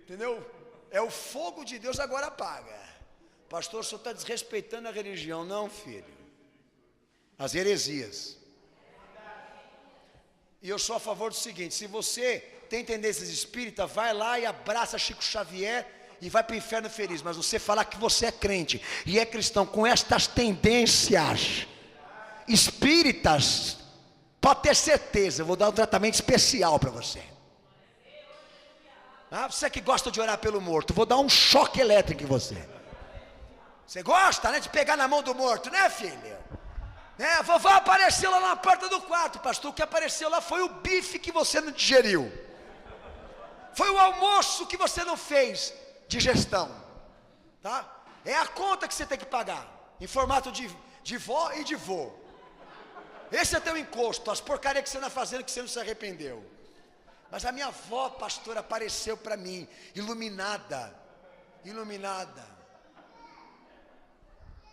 Entendeu? É o fogo de Deus, agora apaga. Pastor, o senhor está desrespeitando a religião. Não, filho. As heresias. E eu sou a favor do seguinte: se você tem tendências espíritas, vai lá e abraça Chico Xavier e vai para o inferno feliz. Mas você falar que você é crente e é cristão com estas tendências espíritas, pode ter certeza, eu vou dar um tratamento especial para você. Você que gosta de orar pelo morto, vou dar um choque elétrico em você. Você gosta, né, de pegar na mão do morto, né, filha? A vovó apareceu lá na porta do quarto, pastor. O que apareceu lá foi o bife que você não digeriu, foi o almoço que você não fez digestão, tá? É a conta que você tem que pagar, em formato de vó e de vô. Esse é teu encosto, as porcarias que você anda fazendo, que você não se arrependeu. Mas a minha avó, pastora, apareceu para mim, iluminada.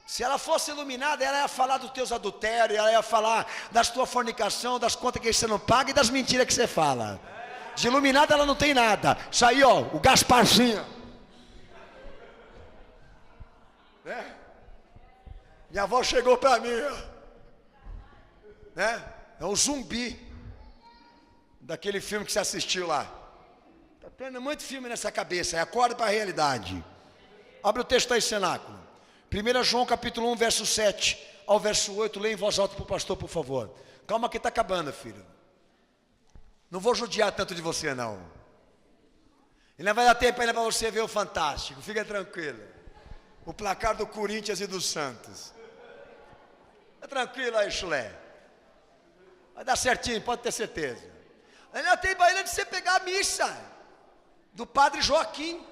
Se ela fosse iluminada, ela ia falar dos teus adultérios, ela ia falar das tuas fornicação, das contas que você não paga e das mentiras que você fala. De iluminada ela não tem nada. Isso aí, ó, o Gasparzinho. Né? Minha avó chegou para mim, né? É um zumbi daquele filme que você assistiu lá. Está tendo muito filme nessa cabeça. Acorda para a realidade. Abre o texto aí, cenáculo. 1 João capítulo 1, verso 7 ao verso 8. Leia em voz alta para o pastor, por favor. Calma que está acabando, filho. Não vou judiar tanto de você, não. Ainda vai dar tempo ainda para você ver o Fantástico. Fica tranquilo. O placar do Corinthians e do Santos. Fica tranquilo aí, chulé. Vai dar certinho, pode ter certeza. Ainda tem ainda de você pegar a missa do Padre Joaquim.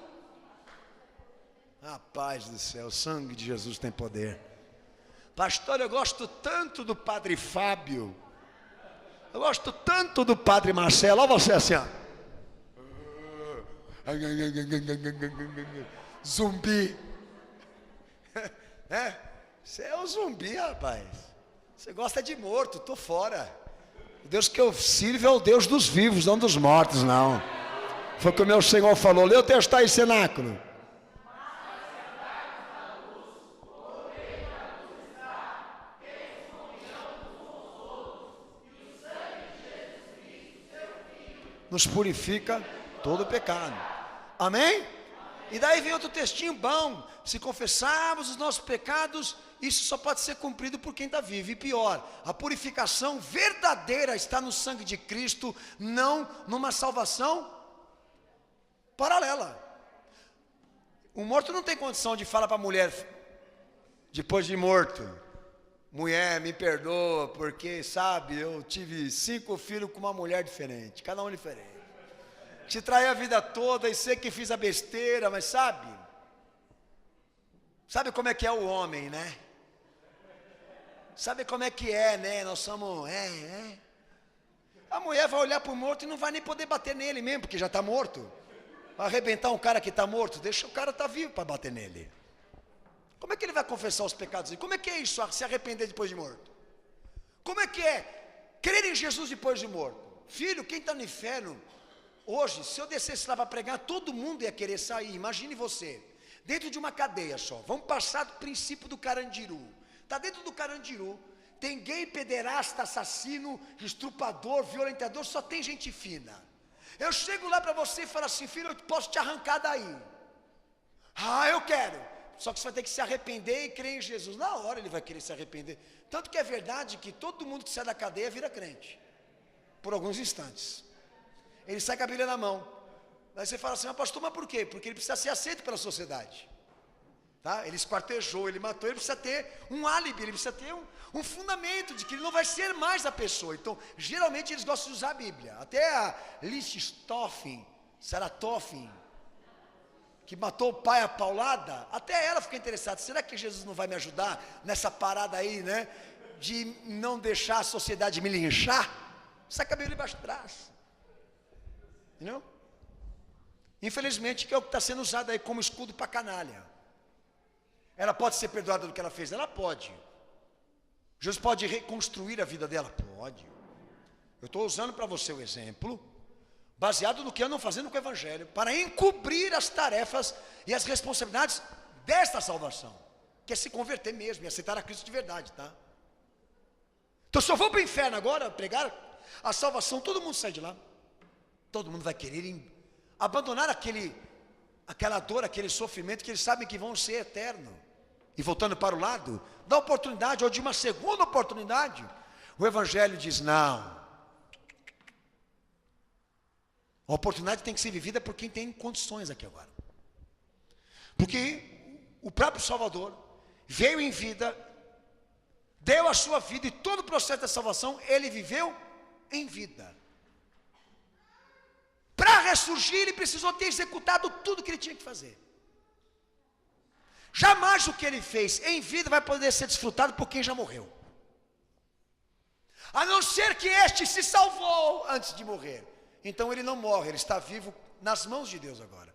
Rapaz do céu, o sangue de Jesus tem poder. Pastor, eu gosto tanto do Padre Fábio. Eu gosto tanto do Padre Marcelo. Olha você assim, ó. Zumbi. Você é um zumbi, rapaz. Você gosta de morto, tô fora. O Deus que eu sirvo é o Deus dos vivos, não dos mortos, não. Foi o que o meu Senhor falou. Lê o texto aí, cenáculo. Nos purifica todo o pecado. Amém? E daí vem outro textinho bom. Se confessarmos os nossos pecados, isso só pode ser cumprido por quem está vivo. E pior, a purificação verdadeira está no sangue de Cristo, não numa salvação paralela. O morto não tem condição de falar para a mulher, depois de morto: mulher, me perdoa, porque, sabe, eu tive 5 filhos com uma mulher diferente, cada um diferente. Te traí a vida toda e sei que fiz a besteira, mas sabe como é que é o homem, né? Sabe como é que é, né? Nós somos, A mulher vai olhar para o morto e não vai nem poder bater nele mesmo, porque já está morto. Vai arrebentar um cara que está morto, deixa o cara estar vivo para bater nele. Como é que ele vai confessar os pecados? Como é que é isso, se arrepender depois de morto? Como é que é crer em Jesus depois de morto? Filho, quem está no inferno, hoje, se eu descesse lá para pregar, todo mundo ia querer sair. Imagine você, dentro de uma cadeia só. Vamos passar do princípio do Carandiru. Está dentro do Carandiru, tem gay, pederasta, assassino, estrupador, violentador, só tem gente fina. Eu chego lá para você e falo assim: filho, eu posso te arrancar daí. Ah, eu quero. Só que você vai ter que se arrepender e crer em Jesus. Na hora ele vai querer se arrepender. Tanto que é verdade que todo mundo que sai da cadeia vira crente, por alguns instantes. Ele sai com a Bíblia na mão. Aí você fala assim: mas pastor, mas por quê? Porque ele precisa ser aceito pela sociedade. Tá? Ele esquartejou, ele matou, ele precisa ter um álibi, ele precisa ter um fundamento de que ele não vai ser mais a pessoa. Então, geralmente eles gostam de usar a Bíblia. Até a Lichthofen, Saratofen, que matou o pai a paulada, até ela fica interessada: será que Jesus não vai me ajudar nessa parada aí, né? De não deixar a sociedade me linchar? Saca a Bíblia embaixo de trás. Entendeu? Infelizmente, que é o que está sendo usado aí como escudo para canalha. Ela pode ser perdoada do que ela fez? Ela pode. Jesus pode reconstruir a vida dela? Pode. Eu estou usando para você o exemplo, baseado no que andam fazendo com o Evangelho, para encobrir as tarefas e as responsabilidades desta salvação, que é se converter mesmo e aceitar a Cristo de verdade, tá? Então, se eu vou para o inferno agora pregar a salvação, todo mundo sai de lá. Todo mundo vai querer abandonar aquela dor, aquele sofrimento que eles sabem que vão ser eterno. E voltando para o lado da oportunidade, ou de uma segunda oportunidade, o Evangelho diz: não. A oportunidade tem que ser vivida por quem tem condições aqui agora. Porque o próprio Salvador veio em vida, deu a sua vida, e todo o processo da salvação ele viveu em vida. Para ressurgir, ele precisou ter executado tudo que ele tinha que fazer. Jamais o que ele fez em vida vai poder ser desfrutado por quem já morreu, a não ser que este se salvou antes de morrer. Então ele não morre, ele está vivo nas mãos de Deus agora,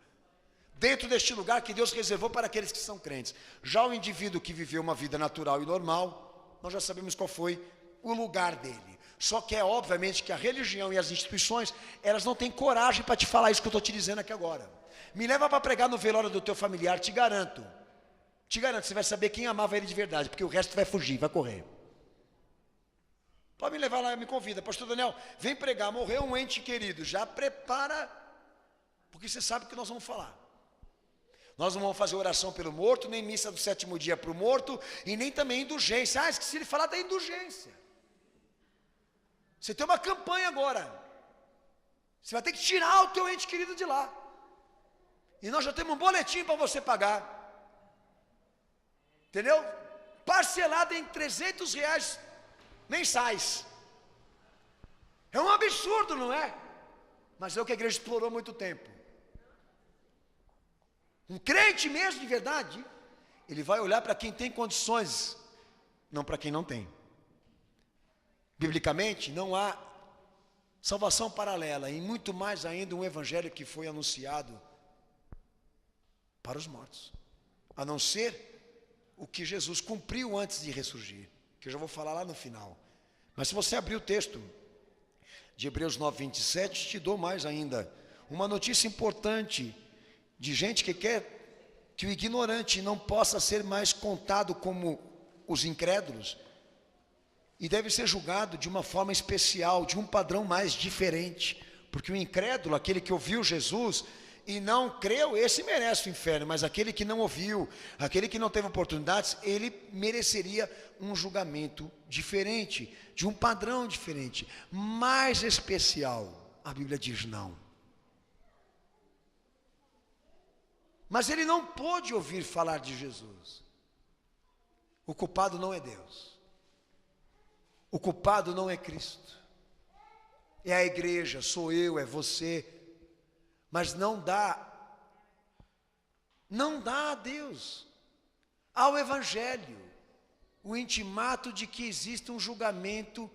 dentro deste lugar que Deus reservou para aqueles que são crentes. Já o indivíduo que viveu uma vida natural e normal, nós já sabemos qual foi o lugar dele. Só que é obviamente que a religião e as instituições, elas não têm coragem para te falar isso que eu estou te dizendo aqui agora. Me leva para pregar no velório do teu familiar, te garanto, você vai saber quem amava ele de verdade, porque o resto vai fugir, vai correr. Pode me levar lá, me convida: pastor Daniel, vem pregar, morreu um ente querido, já prepara, porque você sabe o que nós vamos falar. Nós não vamos fazer oração pelo morto, nem missa do 7º dia para o morto, e nem também indulgência. Ah, esqueci de falar da indulgência. Você tem uma campanha agora, você vai ter que tirar o teu ente querido de lá, e nós já temos um boletim para você pagar, entendeu? Parcelado em R$300 mensais. É um absurdo, não é? Mas é o que a igreja explorou há muito tempo. Um crente mesmo de verdade, ele vai olhar para quem tem condições, não para quem não tem. Biblicamente, não há salvação paralela, e muito mais ainda um evangelho que foi anunciado para os mortos, a não ser o que Jesus cumpriu antes de ressurgir, que eu já vou falar lá no final. Mas se você abrir o texto de Hebreus 9:27, te dou mais ainda uma notícia importante de gente que quer que o ignorante não possa ser mais contado como os incrédulos, e deve ser julgado de uma forma especial, de um padrão mais diferente, porque o incrédulo, aquele que ouviu Jesus e não creu, esse merece o inferno, mas aquele que não ouviu, aquele que não teve oportunidades, ele mereceria um julgamento diferente, de um padrão diferente, mais especial. A Bíblia diz não. mas ele não pôde ouvir falar de Jesus. O culpado não é Deus. O culpado não é Cristo. É a igreja, sou eu, é você. Mas não dá a Deus, ao Evangelho, o intimato de que existe um julgamento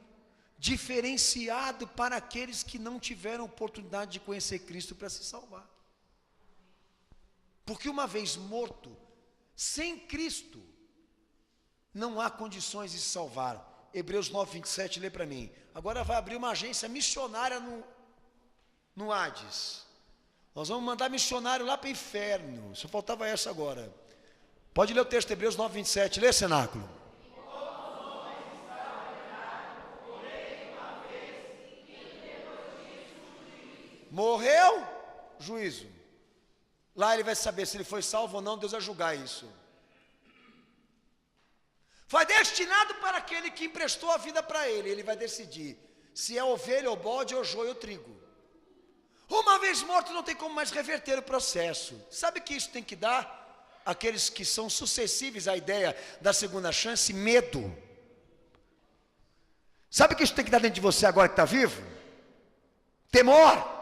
diferenciado para aqueles que não tiveram oportunidade de conhecer Cristo para se salvar. Porque uma vez morto, sem Cristo, não há condições de se salvar. Hebreus 9:27, lê para mim. Agora vai abrir uma agência missionária no Hades. Nós vamos mandar missionário lá para o inferno. Só faltava essa agora. Pode ler o texto, Hebreus 9:27, lê, cenáculo. Morreu, juízo. Lá ele vai saber se ele foi salvo ou não, Deus vai julgar isso. Foi destinado para aquele que emprestou a vida para ele. Ele vai decidir se é ovelha ou bode, ou joio ou trigo. Uma vez morto não tem como mais reverter o processo. Sabe que isso tem que dar àqueles que são suscetíveis à ideia da segunda chance? Medo. Sabe que isso tem que dar dentro de você agora que está vivo? Temor.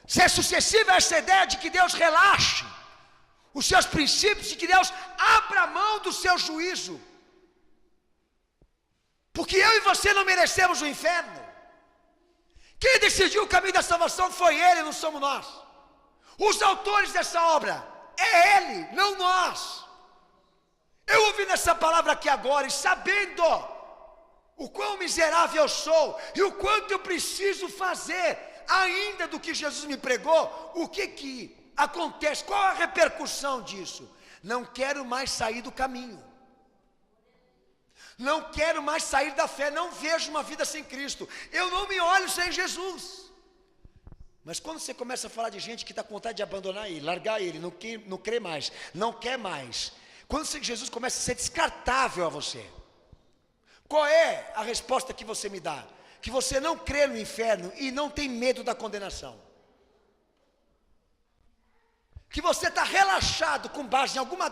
Ser suscetível a essa ideia de que Deus relaxe os seus princípios, de que Deus abra mão do seu juízo. Porque eu e você não merecemos o inferno. Quem decidiu o caminho da salvação foi Ele, não somos nós. Os autores dessa obra, é Ele, não nós. Eu ouvindo essa palavra aqui agora e sabendo o quão miserável eu sou e o quanto eu preciso fazer ainda do que Jesus me pregou, o que acontece? Qual a repercussão disso? Não quero mais sair do caminho. Não quero mais sair da fé, não vejo uma vida sem Cristo. Eu não me olho sem Jesus. Mas quando você começa a falar de gente que está com vontade de abandonar Ele, largar Ele, não crê mais, não quer mais. Quando Jesus começa a ser descartável a você, qual é a resposta que você me dá? Que você não crê no inferno e não tem medo da condenação. Que você está relaxado com base em alguma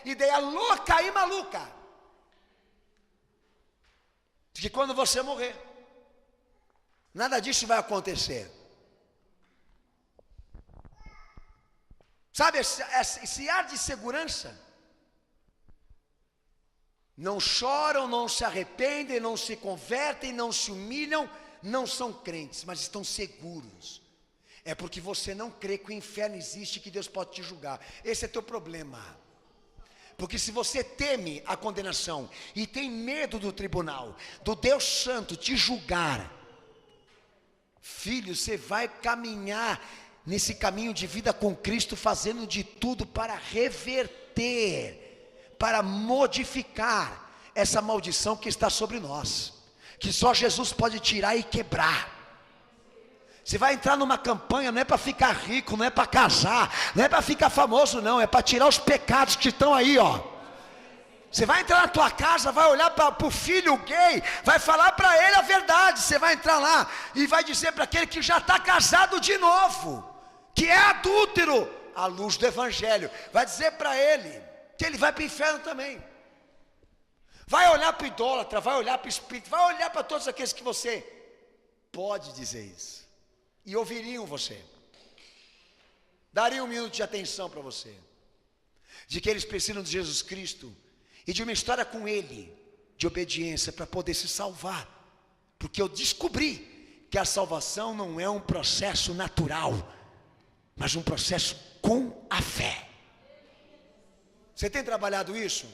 ideia louca e maluca. De que quando você morrer, nada disso vai acontecer. Sabe, esse ar de segurança, não choram, não se arrependem, não se convertem, não se humilham, não são crentes, mas estão seguros. É porque você não crê que o inferno existe e que Deus pode te julgar. Esse é teu problema. Porque se você teme a condenação e tem medo do tribunal, do Deus Santo te julgar, filho, você vai caminhar nesse caminho de vida com Cristo, fazendo de tudo para reverter, para modificar essa maldição que está sobre nós, que só Jesus pode tirar e quebrar. Você vai entrar numa campanha, não é para ficar rico, não é para casar, não é para ficar famoso não, é para tirar os pecados que estão aí, ó. Você vai entrar na tua casa, vai olhar para o filho gay, vai falar para ele a verdade. Você vai entrar lá e vai dizer para aquele que já está casado de novo, que é adúltero, à luz do evangelho, vai dizer para ele que ele vai para o inferno também. Vai olhar para o idólatra, vai olhar para o espírito, vai olhar para todos aqueles que você pode dizer isso. E ouviriam você, dariam um minuto de atenção para você, de que eles precisam de Jesus Cristo e de uma história com Ele, de obediência, para poder se salvar, porque eu descobri que a salvação não é um processo natural, mas um processo com a fé. Você tem trabalhado isso?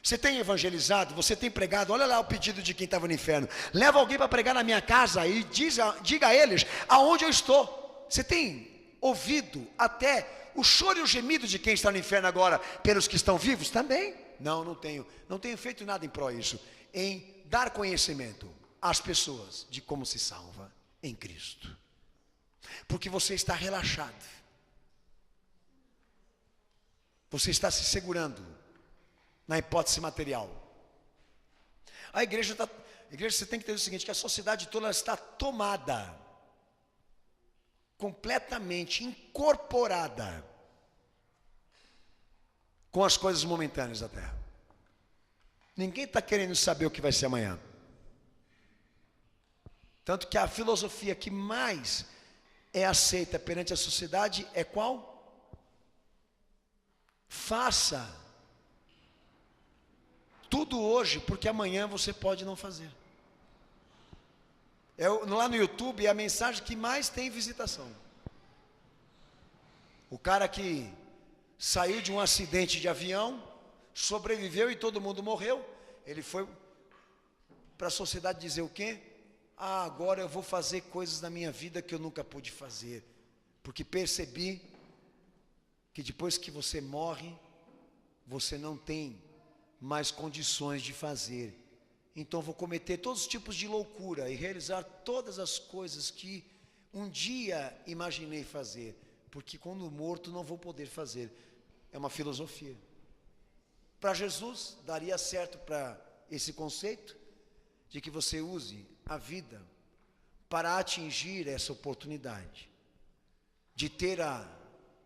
Você tem evangelizado? Você tem pregado? Olha lá o pedido de quem estava no inferno. Leva alguém para pregar na minha casa e diga a eles aonde eu estou. Você tem ouvido até o choro e o gemido de quem está no inferno agora pelos que estão vivos? Também? Não, não tenho feito nada em prol disso, em dar conhecimento às pessoas de como se salva em Cristo, porque você está relaxado, você está se segurando na hipótese material. A igreja você tem que entender o seguinte, que a sociedade toda está tomada, completamente incorporada com as coisas momentâneas da terra. Ninguém está querendo saber o que vai ser amanhã. Tanto que a filosofia que mais é aceita perante a sociedade é qual? Faça tudo hoje, porque amanhã você pode não fazer. Lá no YouTube é a mensagem que mais tem visitação. O cara que saiu de um acidente de avião, sobreviveu e todo mundo morreu, ele foi para a sociedade dizer o quê? Ah, agora eu vou fazer coisas na minha vida que eu nunca pude fazer, porque percebi que depois que você morre, você não tem mais condições de fazer. Então vou cometer todos os tipos de loucura e realizar todas as coisas que um dia imaginei fazer, porque quando morto não vou poder fazer. É uma filosofia. Para Jesus, daria certo para esse conceito de que você use a vida para atingir essa oportunidade, de ter a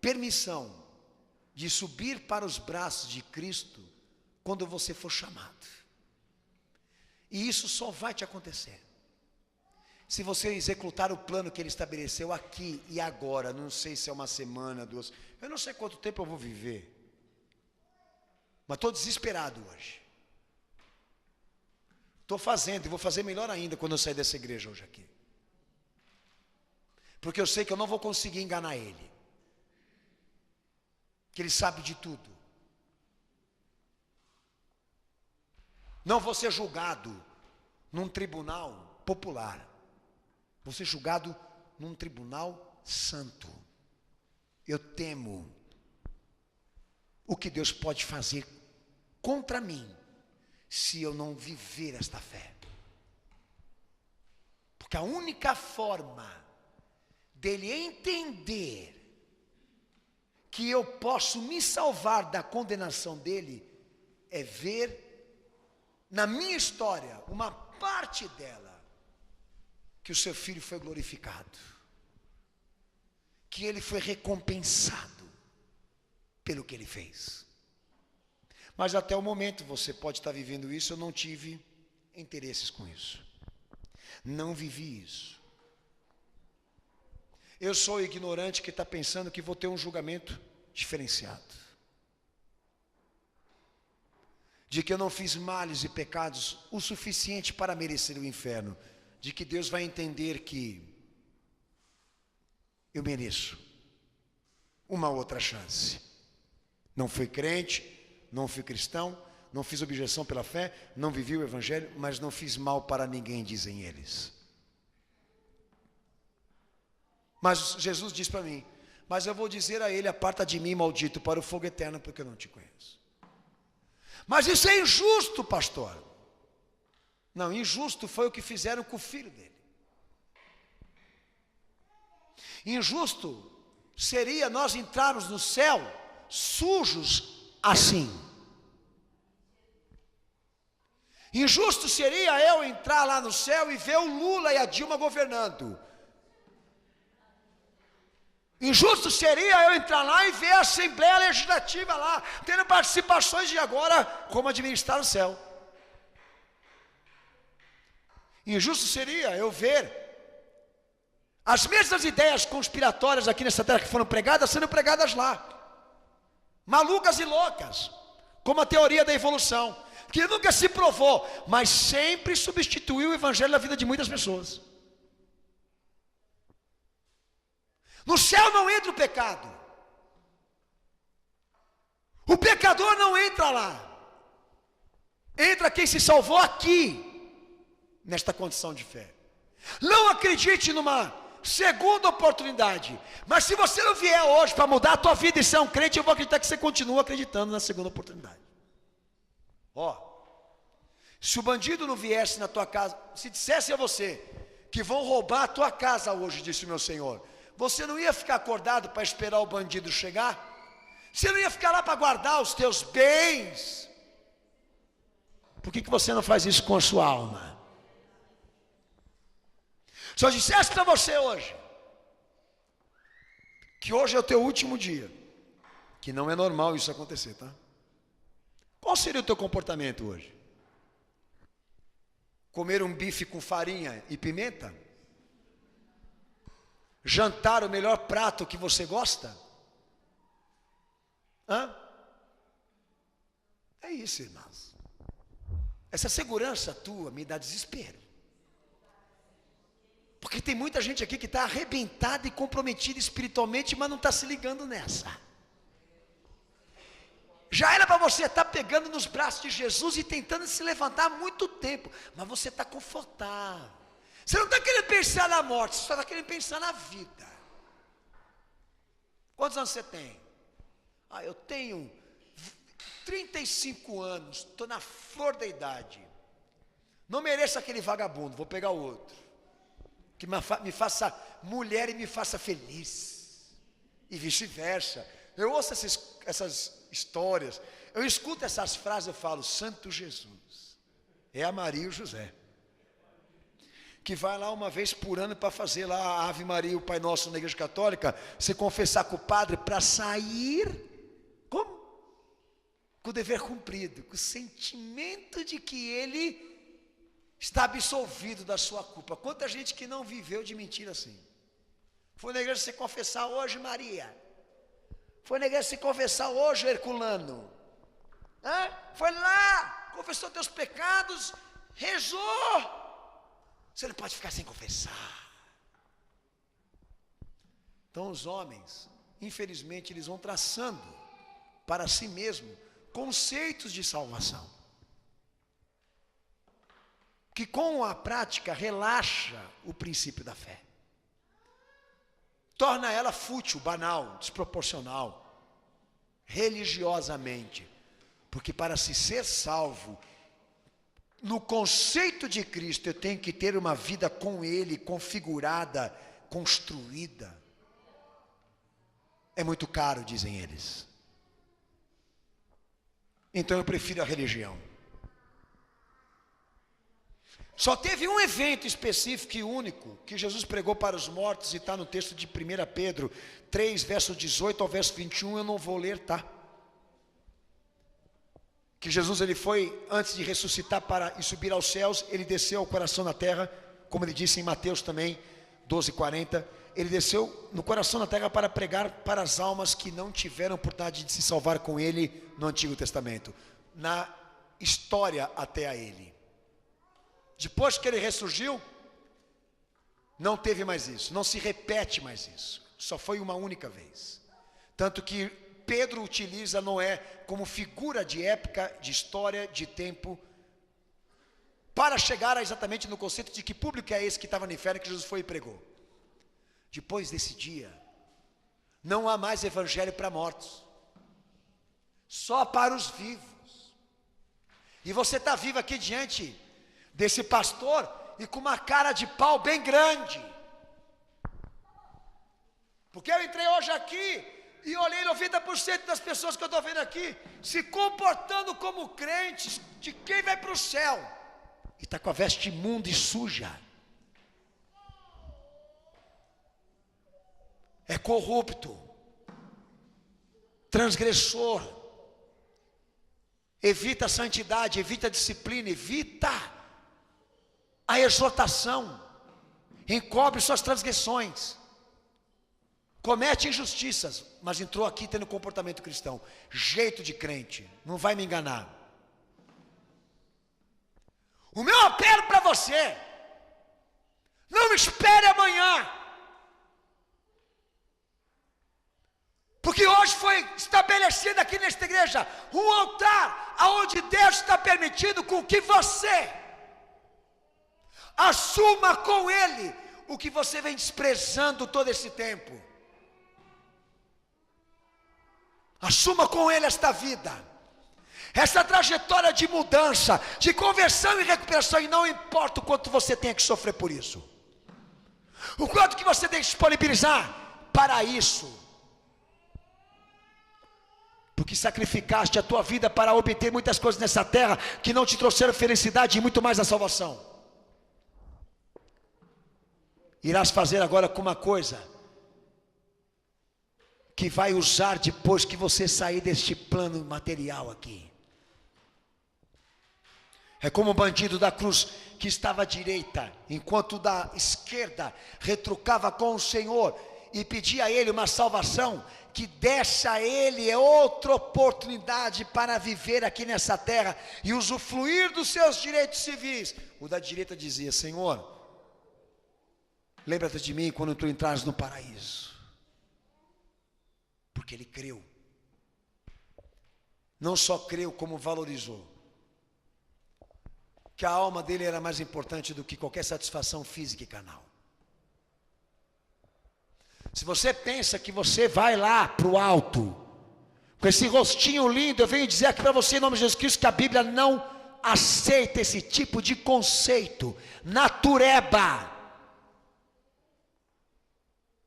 permissão de subir para os braços de Cristo quando você for chamado. E isso só vai te acontecer se você executar o plano que Ele estabeleceu aqui e agora. Não sei se é uma semana, 2, eu não sei quanto tempo eu vou viver, mas estou desesperado hoje. Estou fazendo e vou fazer melhor ainda quando eu sair dessa igreja hoje aqui, porque eu sei que eu não vou conseguir enganar Ele, que Ele sabe de tudo. Não vou ser julgado num tribunal popular, vou ser julgado num tribunal santo. Eu temo o que Deus pode fazer contra mim se eu não viver esta fé. Porque a única forma dele entender que eu posso me salvar da condenação dele é ver na minha história uma parte dela, que o seu filho foi glorificado, que ele foi recompensado pelo que ele fez. Mas até o momento você pode estar vivendo isso. Eu não tive interesses com isso, não vivi isso. Eu sou o ignorante que está pensando que vou ter um julgamento diferenciado, de que eu não fiz males e pecados o suficiente para merecer o inferno, de que Deus vai entender que eu mereço uma outra chance. Não fui crente, não fui cristão, não fiz objeção pela fé, não vivi o evangelho, mas não fiz mal para ninguém, dizem eles. Mas Jesus diz para mim: mas eu vou dizer a ele, aparta de mim, maldito, para o fogo eterno, porque eu não te conheço. Mas isso é injusto, pastor. Não, injusto foi o que fizeram com o filho dele. Injusto seria nós entrarmos no céu sujos assim. Injusto seria eu entrar lá no céu e ver o Lula e a Dilma governando. Injusto seria eu entrar lá e ver a Assembleia Legislativa lá, tendo participações de agora como administrar o céu. Injusto seria eu ver as mesmas ideias conspiratórias aqui nessa terra que foram pregadas, sendo pregadas lá. Malucas e loucas, como a teoria da evolução, que nunca se provou, mas sempre substituiu o evangelho na vida de muitas pessoas. No céu não entra o pecado. O pecador não entra lá. Entra quem se salvou aqui, nesta condição de fé. Não acredite numa segunda oportunidade. Mas se você não vier hoje para mudar a tua vida e ser um crente, eu vou acreditar que você continua acreditando na segunda oportunidade. Se o bandido não viesse na tua casa, se dissesse a você que vão roubar a tua casa hoje, disse o meu Senhor, você não ia ficar acordado para esperar o bandido chegar? Você não ia ficar lá para guardar os teus bens? Por que você não faz isso com a sua alma? Se eu dissesse para você hoje que hoje é o teu último dia, que não é normal isso acontecer, tá? Qual seria o teu comportamento hoje? Comer um bife com farinha e pimenta? Jantar o melhor prato que você gosta? Hã? É isso, irmãos. Essa segurança tua me dá desespero. Porque tem muita gente aqui que está arrebentada e comprometida espiritualmente, mas não está se ligando nessa. Já era para você estar pegando nos braços de Jesus e tentando se levantar há muito tempo, mas você está confortável. Você não está querendo pensar na morte, você só está querendo pensar na vida. Quantos anos você tem? Eu tenho 35 anos, estou na flor da idade. Não mereço aquele vagabundo, vou pegar outro. Que me faça mulher e me faça feliz. E vice-versa. Eu ouço essas histórias, eu escuto essas frases, eu falo, Santo Jesus. É a Maria e o José. Que vai lá uma vez por ano para fazer lá a Ave Maria e o Pai Nosso na Igreja Católica, se confessar com o padre para sair, como? Com o dever cumprido, com o sentimento de que ele está absolvido da sua culpa. Quanta gente que não viveu de mentira assim. Foi na igreja se confessar hoje, Maria. Foi na igreja se confessar hoje, Herculano. Foi lá, confessou teus pecados, rezou. Você não pode ficar sem confessar. Então os homens, infelizmente, eles vão traçando para si mesmo conceitos de salvação, que com a prática relaxa o princípio da fé, torna ela fútil, banal, desproporcional, religiosamente, porque para se ser salvo, no conceito de Cristo, eu tenho que ter uma vida com Ele, configurada, construída. É muito caro, dizem eles. Então eu prefiro a religião. Só teve um evento específico e único que Jesus pregou para os mortos, e está no texto de 1 Pedro 3, verso 18 ao verso 21, eu não vou ler, tá? Que Jesus, ele foi, antes de ressuscitar e subir aos céus, ele desceu ao coração da terra, como ele disse em Mateus também, 12:40, ele desceu no coração da terra para pregar para as almas que não tiveram oportunidade de se salvar com ele no Antigo Testamento, na história até a ele. Depois que ele ressurgiu, não teve mais isso, não se repete mais isso, só foi uma única vez. Tanto que Pedro utiliza Noé como figura de época, de história, de tempo, para chegar exatamente no conceito de que público é esse que estava no inferno, que Jesus foi e pregou. Depois desse dia, não há mais evangelho para mortos, só para os vivos. E você está vivo aqui diante desse pastor e com uma cara de pau bem grande, porque eu entrei hoje aqui e olhei 90% das pessoas que eu estou vendo aqui se comportando como crentes de quem vai para o céu, e está com a veste imunda e suja, é corrupto, transgressor, evita a santidade, evita a disciplina, evita a exortação, encobre suas transgressões, comete injustiças, mas entrou aqui tendo comportamento cristão, jeito de crente, não vai me enganar. O meu apelo para você, não espere amanhã, porque hoje foi estabelecido aqui nesta igreja um altar, onde Deus está permitindo com que você assuma com Ele o que você vem desprezando todo esse tempo. Assuma com Ele esta vida, essa trajetória de mudança, de conversão e recuperação, e não importa o quanto você tenha que sofrer por isso, o quanto que você tem que disponibilizar para isso, porque sacrificaste a tua vida para obter muitas coisas nessa terra que não te trouxeram felicidade e muito mais a salvação. Irás fazer agora com uma coisa que vai usar depois que você sair deste plano material aqui. É como o bandido da cruz que estava à direita, enquanto da esquerda retrucava com o Senhor e pedia a Ele uma salvação que desse a Ele outra oportunidade para viver aqui nessa terra e usufruir dos seus direitos civis. O da direita dizia: Senhor, lembra-te de mim quando tu entrares no paraíso. Porque ele creu. Não só creu, como valorizou que a alma dele era mais importante do que qualquer satisfação física e carnal. Se você pensa que você vai lá para o alto, com esse rostinho lindo, eu venho dizer aqui para você, em nome de Jesus Cristo, que a Bíblia não aceita esse tipo de conceito natureba,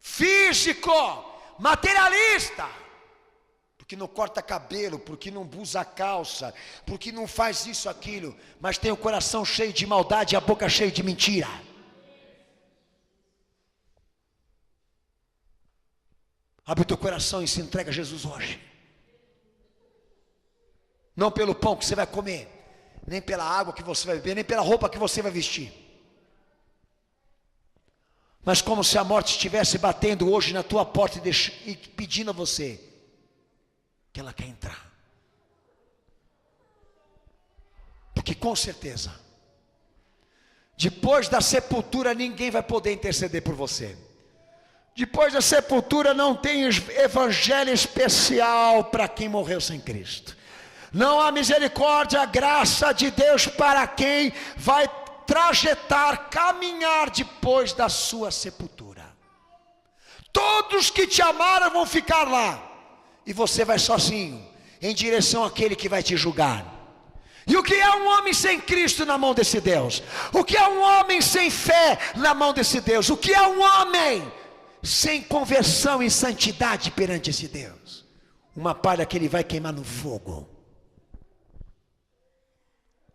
físico, materialista. Porque não corta cabelo, porque não usa calça, porque não faz isso, aquilo, mas tem o coração cheio de maldade e a boca cheia de mentira. Abre o teu coração e se entrega a Jesus hoje. Não pelo pão que você vai comer, nem pela água que você vai beber, nem pela roupa que você vai vestir, mas como se a morte estivesse batendo hoje na tua porta e pedindo a você que ela quer entrar. Porque com certeza, depois da sepultura ninguém vai poder interceder por você. Depois da sepultura não tem evangelho especial para quem morreu sem Cristo. Não há misericórdia, graça de Deus para quem vai trajetar, caminhar depois da sua sepultura. Todos que te amaram vão ficar lá. E você vai sozinho, em direção àquele que vai te julgar. E o que é um homem sem Cristo na mão desse Deus? O que é um homem sem fé na mão desse Deus? O que é um homem sem conversão e santidade perante esse Deus? Uma palha que ele vai queimar no fogo.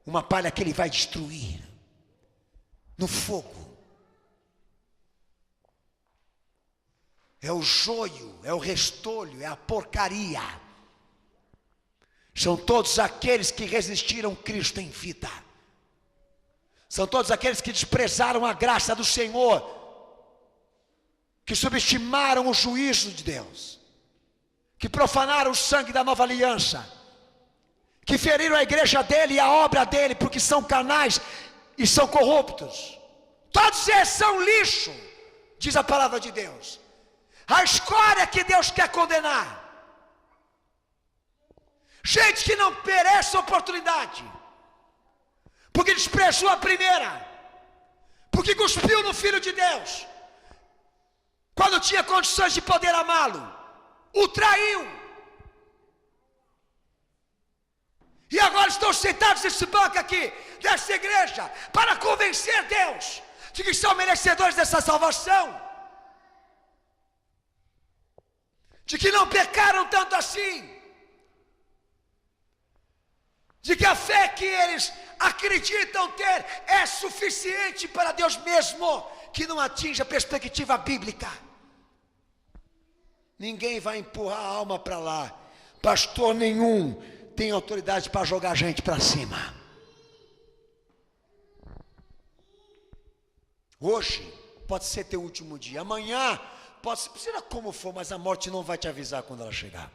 Uma palha que ele vai destruir no fogo. É o joio, é o restolho, é a porcaria. São todos aqueles que resistiram Cristo em vida. São todos aqueles que desprezaram a graça do Senhor, que subestimaram o juízo de Deus, que profanaram o sangue da nova aliança, que feriram a igreja dele e a obra dele, porque são carnais e são corruptos. Todos eles são lixo, diz a palavra de Deus. A escória que Deus quer condenar. Gente que não merece oportunidade, porque desprezou a primeira, porque cuspiu no Filho de Deus, quando tinha condições de poder amá-lo, o traiu. E agora estão sentados nesse banco aqui, dessa igreja, para convencer Deus de que são merecedores dessa salvação, de que não pecaram tanto assim, de que a fé que eles acreditam ter é suficiente para Deus mesmo, que não atinge a perspectiva bíblica. Ninguém vai empurrar a alma para lá. Pastor nenhum tem autoridade para jogar a gente para cima. Hoje pode ser teu último dia, amanhã pode ser, será como for, mas a morte não vai te avisar quando ela chegar.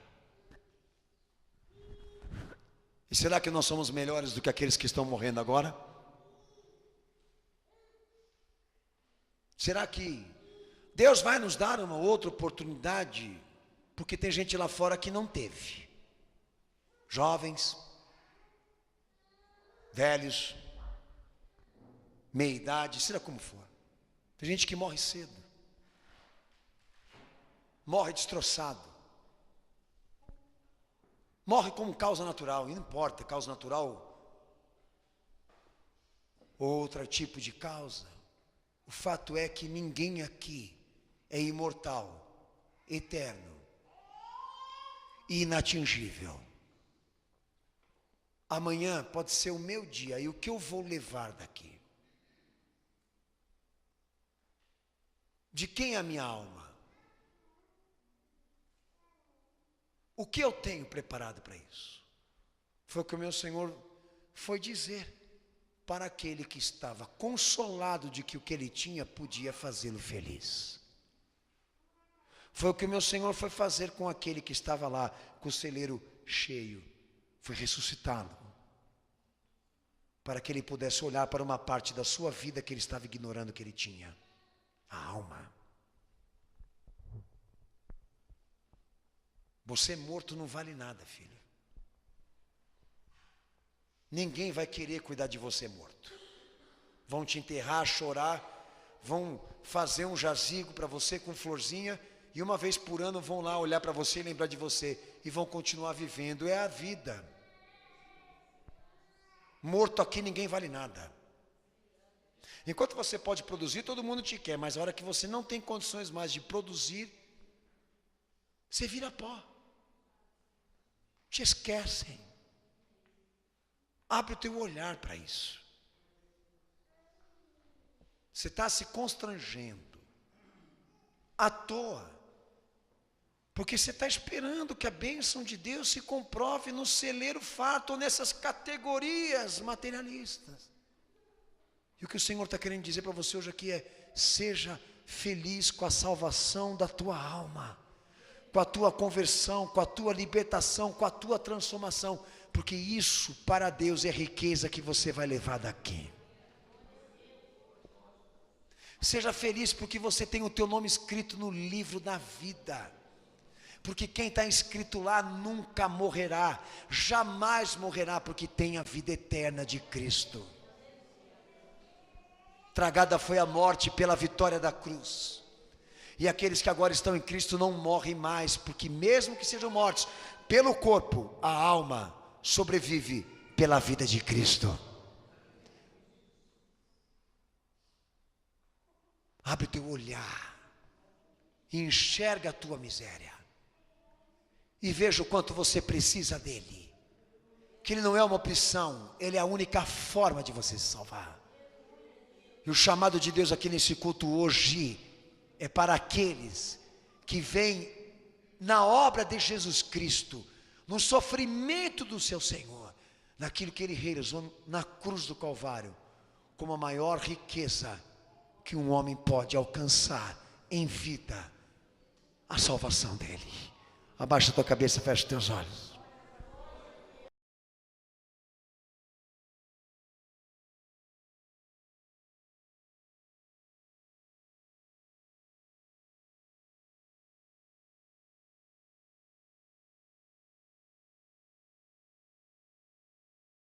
E será que nós somos melhores do que aqueles que estão morrendo agora? Será que Deus vai nos dar uma outra oportunidade? Porque tem gente lá fora que não teve. Jovens, velhos, meia idade, seja como for. Tem gente que morre cedo, morre destroçado, morre como causa natural, e não importa, causa natural ou outro tipo de causa. O fato é que ninguém aqui é imortal, eterno e inatingível. Amanhã pode ser o meu dia, e o que eu vou levar daqui? De quem é a minha alma? O que eu tenho preparado para isso? Foi o que o meu Senhor foi dizer. para aquele que estava consolado de que o que ele tinha podia fazê-lo feliz. Foi o que o meu Senhor foi fazer com aquele que estava lá, com o celeiro cheio. Foi ressuscitá-lo, para que ele pudesse olhar para uma parte da sua vida que ele estava ignorando que ele tinha, a alma. Você morto não vale nada, filho. Ninguém vai querer cuidar de você morto. Vão te enterrar, chorar, vão fazer um jazigo para você com florzinha, e uma vez por ano vão lá olhar para você e lembrar de você, e vão continuar vivendo. É a vida. Morto aqui ninguém vale nada. Enquanto você pode produzir, todo mundo te quer, mas a hora que você não tem condições mais de produzir, você vira pó. Te esquecem. Abre o teu olhar para isso. Você está se constrangendo à toa, porque você está esperando que a bênção de Deus se comprove no celeiro farto ou nessas categorias materialistas. E o que o Senhor está querendo dizer para você hoje aqui é: seja feliz com a salvação da tua alma, com a tua conversão, com a tua libertação, com a tua transformação, porque isso para Deus é riqueza que você vai levar daqui. Seja feliz porque você tem o teu nome escrito no livro da vida, porque quem está escrito lá nunca morrerá, jamais morrerá, porque tem a vida eterna de Cristo. Tragada foi a morte pela vitória da cruz, e aqueles que agora estão em Cristo não morrem mais, porque mesmo que sejam mortos pelo corpo, a alma sobrevive pela vida de Cristo. Abre teu olhar e enxerga a tua miséria, e veja o quanto você precisa dele, que ele não é uma opção, ele é a única forma de você se salvar. E o chamado de Deus aqui nesse culto hoje é para aqueles que veem na obra de Jesus Cristo, no sofrimento do seu Senhor, naquilo que ele realizou na cruz do Calvário, como a maior riqueza que um homem pode alcançar em vida, a salvação dele. Abaixa a tua cabeça, fecha os teus olhos.